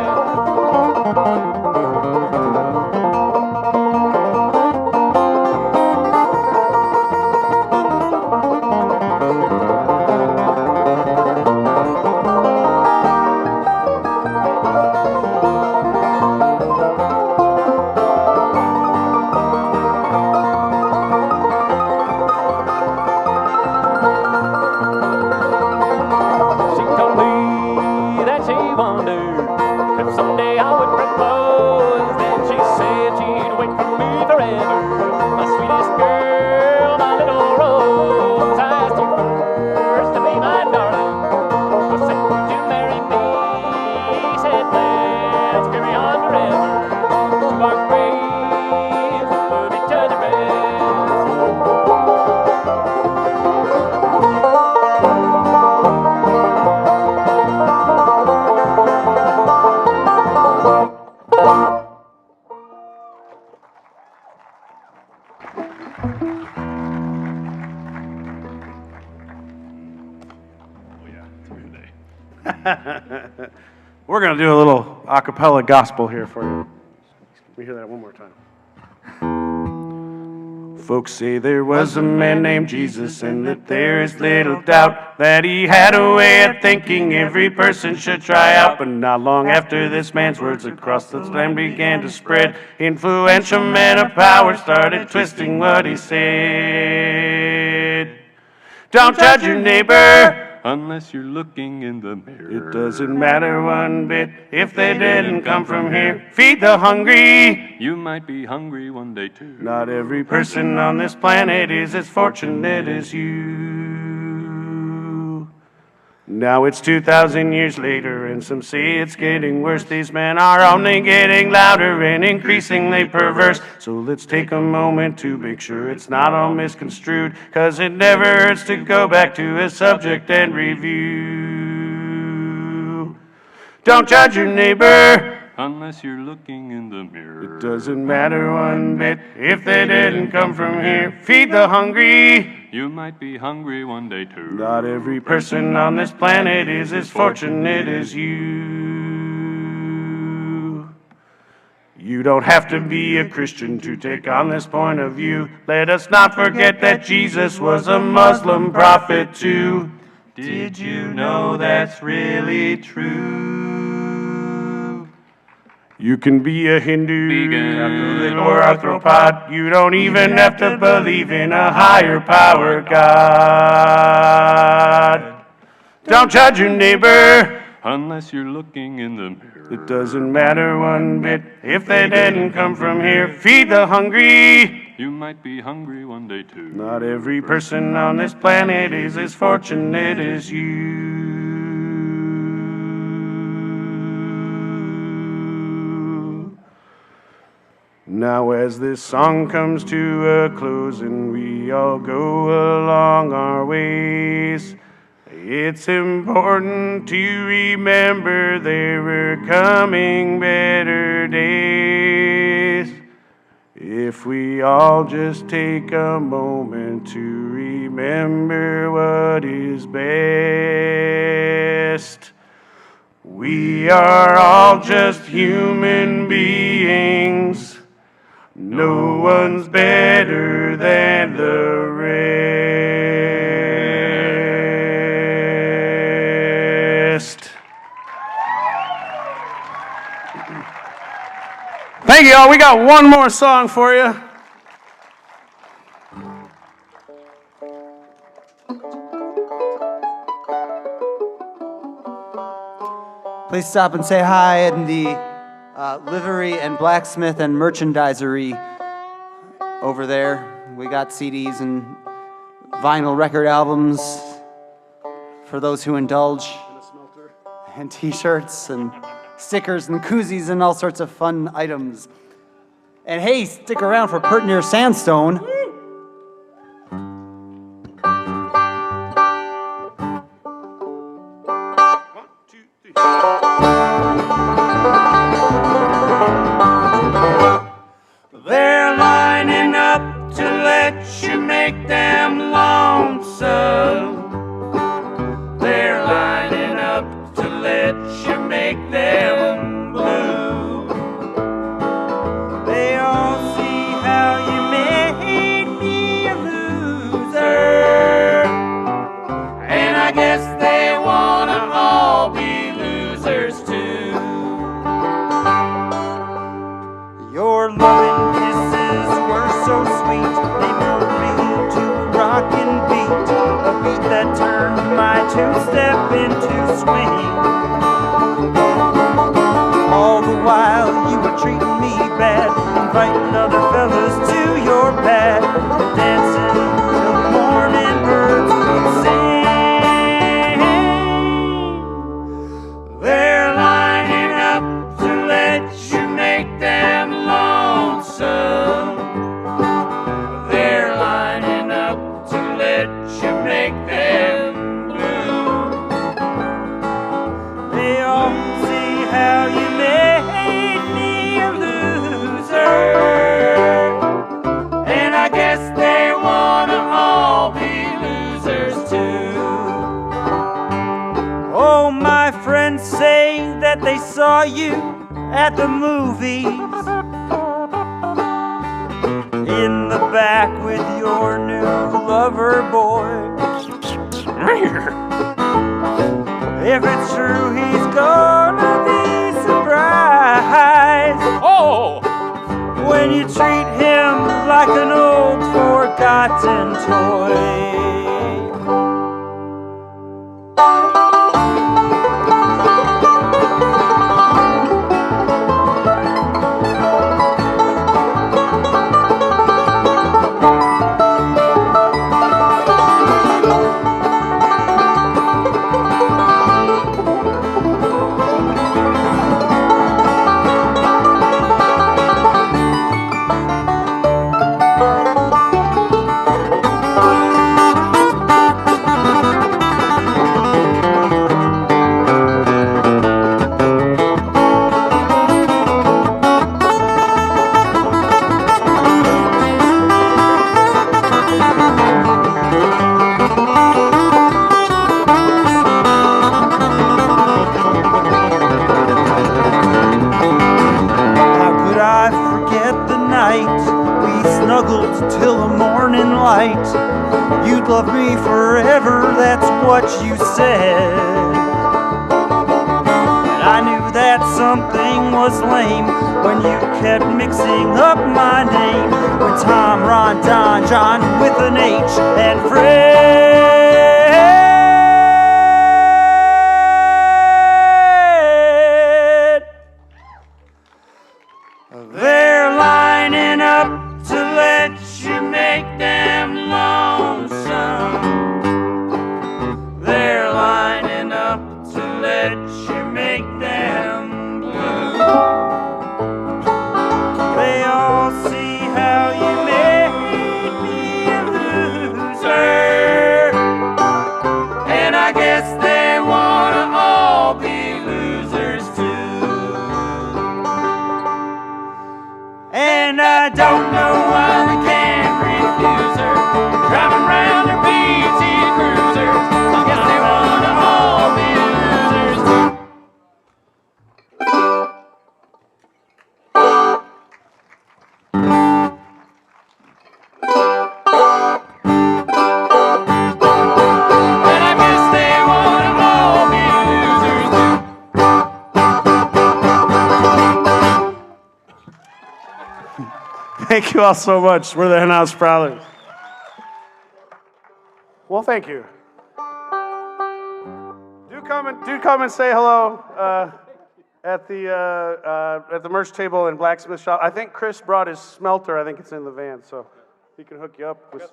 She told me that she wondered if someday I would propose. Then she said she'd wait for me forever, my sweetest girl, my little rose. I asked you first to be my darling. I said, would you marry me? You said, let's carry on forever to our graves, love each other best. We're going to do a little a cappella gospel here for you. Let me hear that one more time. Folks say there was a man named Jesus, and that there is little doubt that he had a way of thinking every person should try out. But not long after this man's words across the land began to spread, influential men of power started twisting what he said. Don't judge your neighbor Unless you're looking in the mirror. It doesn't matter one bit if they didn't come from here. Feed the hungry. You might be hungry one day too. Not every person on this planet is as fortunate as you. Now it's 2,000 years later, and some say it's getting worse. These men are only getting louder and increasingly perverse. So let's take a moment to make sure it's not all misconstrued, 'cause it never hurts to go back to a subject and review. Don't judge your neighbor Unless you're looking in the mirror. It doesn't matter one bit if they didn't come from here. Feed the hungry. You might be hungry one day too. Not every person on this planet is as fortunate as you. You don't have to be a Christian to take on this point of view. Let us not forget that Jesus was a Muslim prophet too. Did you know that's really true? You can be a Hindu, Vegan, Catholic, or arthropod. You don't even have to believe in a higher power God. Don't judge your neighbor Unless you're looking in the mirror. It doesn't matter one bit if they didn't come from here. Feed the hungry. You might be hungry one day too. Not every person on this planet is as fortunate as you. Now as this song comes to a close and we all go along our ways, it's important to remember there were coming better days. If we all just take a moment to remember what is best. We are all just human beings. No one's better than the rest. Thank you all. We got one more song for you. Please stop and say hi in the livery and blacksmith and merchandisery over there. We got CDs and vinyl record albums for those who indulge, and t-shirts and stickers and koozies and all sorts of fun items. And hey, stick around for Pert Near Sandstone. They're lining up to let you make them lonesome. They're lining up to let you make them blue. They all see how you made me a loser, and I guess they wanna all be losers too. Your loving kisses were so sweet, they moved me to a rockin' beat, a beat that turned my two-step into swing. All the while you were treating me bad, inviting other fellas to your pad, and dancing till the morning birds would sing. They're lining up to let you make them lonesome. They're lining up to let you make them blue. They all see how you made me a loser, and I guess they wanna all be losers too. Oh, my friends say that they saw you at the movies, in the back with your new lover boy. If it's true, he's gonna be surprised. Oh! When you treat him like an old forgotten toy. Till the morning light, you'd love me forever, that's what you said. And I knew that something was lame when you kept mixing up my name with Tom, Ron, Don, John with an H and Fred. They're lining up to let you make them lonesome. They're lining up to let you make them blue. They all And I don't know why we can't refuse her. Driving round her PT cruisers. I guess they wanna all be losers. And I guess they wanna all be losers. Thank you all so much. We're the Henhouse Prowlers. Well, thank you. Do come and say hello at the merch table and blacksmith shop. I think Chris brought his smelter. I think it's in the van, so he can hook you up with.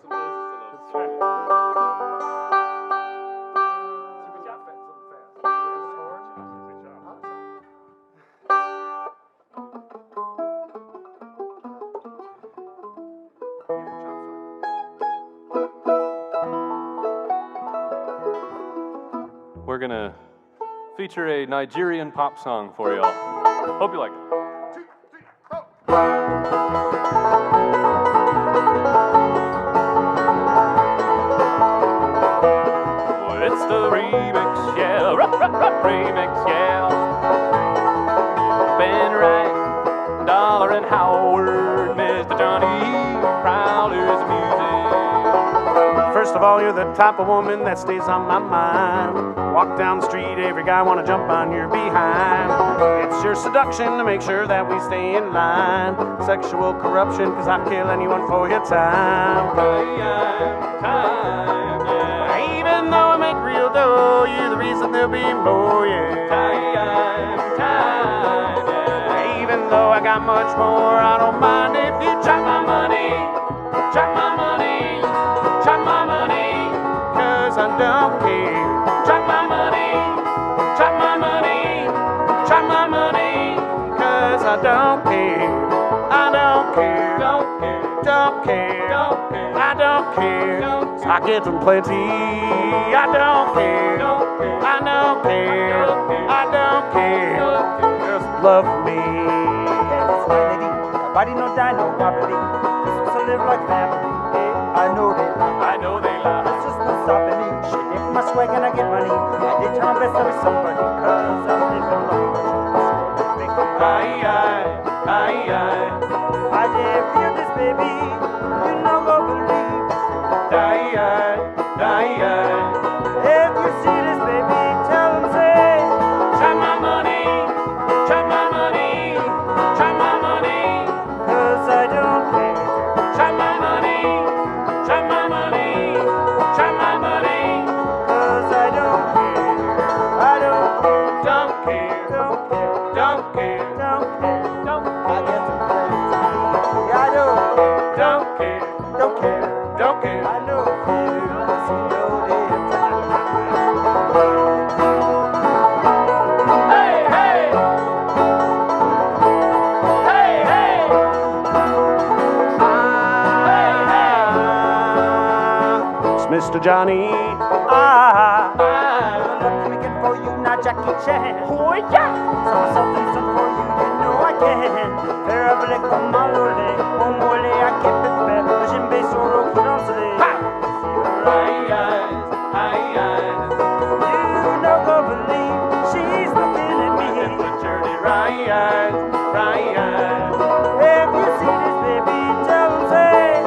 We're gonna feature a Nigerian pop song for y'all. Hope you like it. Well, it's the remix, yeah, remix, yeah. Ben Wright, Dollar and Howard, Mr. Johnny Prowler's music. First of all, you're the type of woman that stays on my mind. Walk down the street, every guy wanna jump on your behind. It's your seduction to make sure that we stay in line. Sexual corruption, cause I'd kill anyone for your time. Even though I make real dough, you're the reason there'll be more, yeah. Even though I got much more, I don't mind if you chop my money, chop my money, chop my money, cause I don't care. Chop my money, chop my money, chop my money, cause I don't care. I don't care, don't care, don't care, don't care. I don't care, I get them plenty. I don't care, I don't care, I don't care. Just love me. Nobody no die, no wobbly. This was to live like family. I know they lie. It's just no stopping me. Shit, if my swag and I get money, I did try my best to be somebody, cause I'm living large. I dare feel this, baby. You know go believe. If you see this, baby, tell them say, chop my money, chop my money, chop my money, cause I don't care. Chop my money, chop my money, chop my money, cause I don't care. I don't care, don't care, don't care, don't care, don't care, don't care. I get some plenty. Yeah, I don't care, don't care, don't care. I know you, cause you know they Hey, hey! Hey, hey! It's Mr. Johnny. Let me get for you, not Jackie Chan. Oh yeah! Something for you, you know I can. Terrible comme malolé, mon mollet, I keep it fair. Jimbe solo qui danse les. You know go believe she's looking at me. If you see this, baby, tell them say,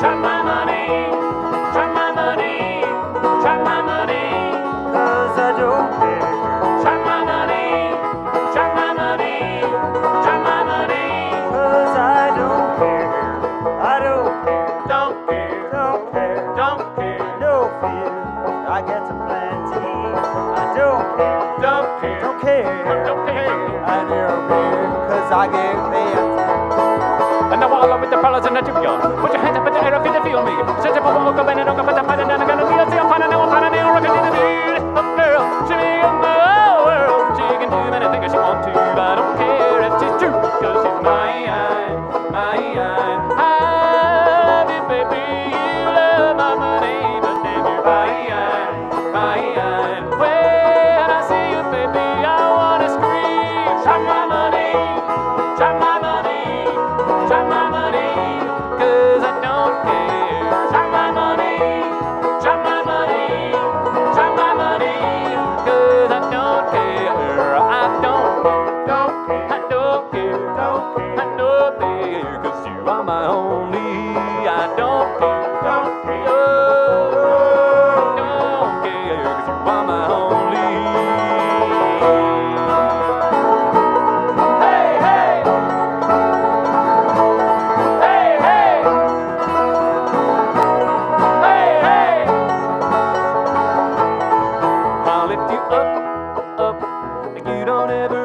chop my money, chop my money, chop my money, cause I don't care. Chop my money, chop my money, chop my money, cause I don't care. I don't care, don't care, don't care, don't care, no fear. I get some plenty. I don't care, don't care, don't care, don't care. I don't care, cause I get plenty. And now all with the fellas in the studio. Put your hands up in the air if you feel me. Since you're walk up and don't put the fight and I'm gonna feel it. I'm finding out, finding out, rocking in the beat. A girl, she be in the world. She can do anything she wants to. I don't care if she's true, cause she's mine. I love you, baby. You love my money, but then you're mine. When I see you, baby, I wanna scream. Chop my money, chop my money. Try my money, 'cause I don't care. Try my money, try my money, try my money, 'cause I don't care. I don't care, I don't care, I don't care, 'cause you are my only. I don't care, don't care, don't care, 'cause you are my only. Hey, hey, hey, hey, hey, hey. I'll lift you up, you don't ever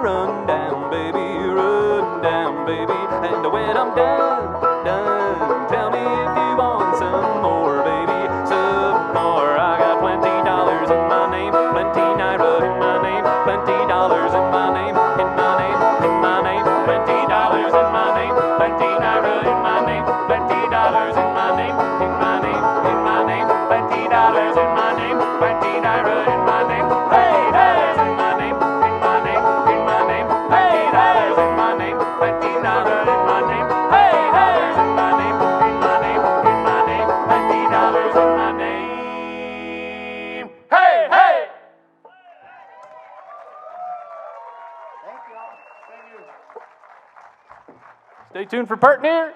run down, baby, run down, baby. And when I'm done, tell me if you want some more, baby, some more. I got $20 in my name, plenty naira in my name, $20 in my name, in my name, in my name, $20 in my name, plenty naira in my name, $20 in my name, in my name, in my name, $20 in my name, 20 naira in my name, hey, dollars in my name, in my name, in my name, hey, dollars in my name, 20 naira in my name, hey, dollars in my name, in my name, in my name, $20 in my name, hey, hey. Stay tuned for Partner.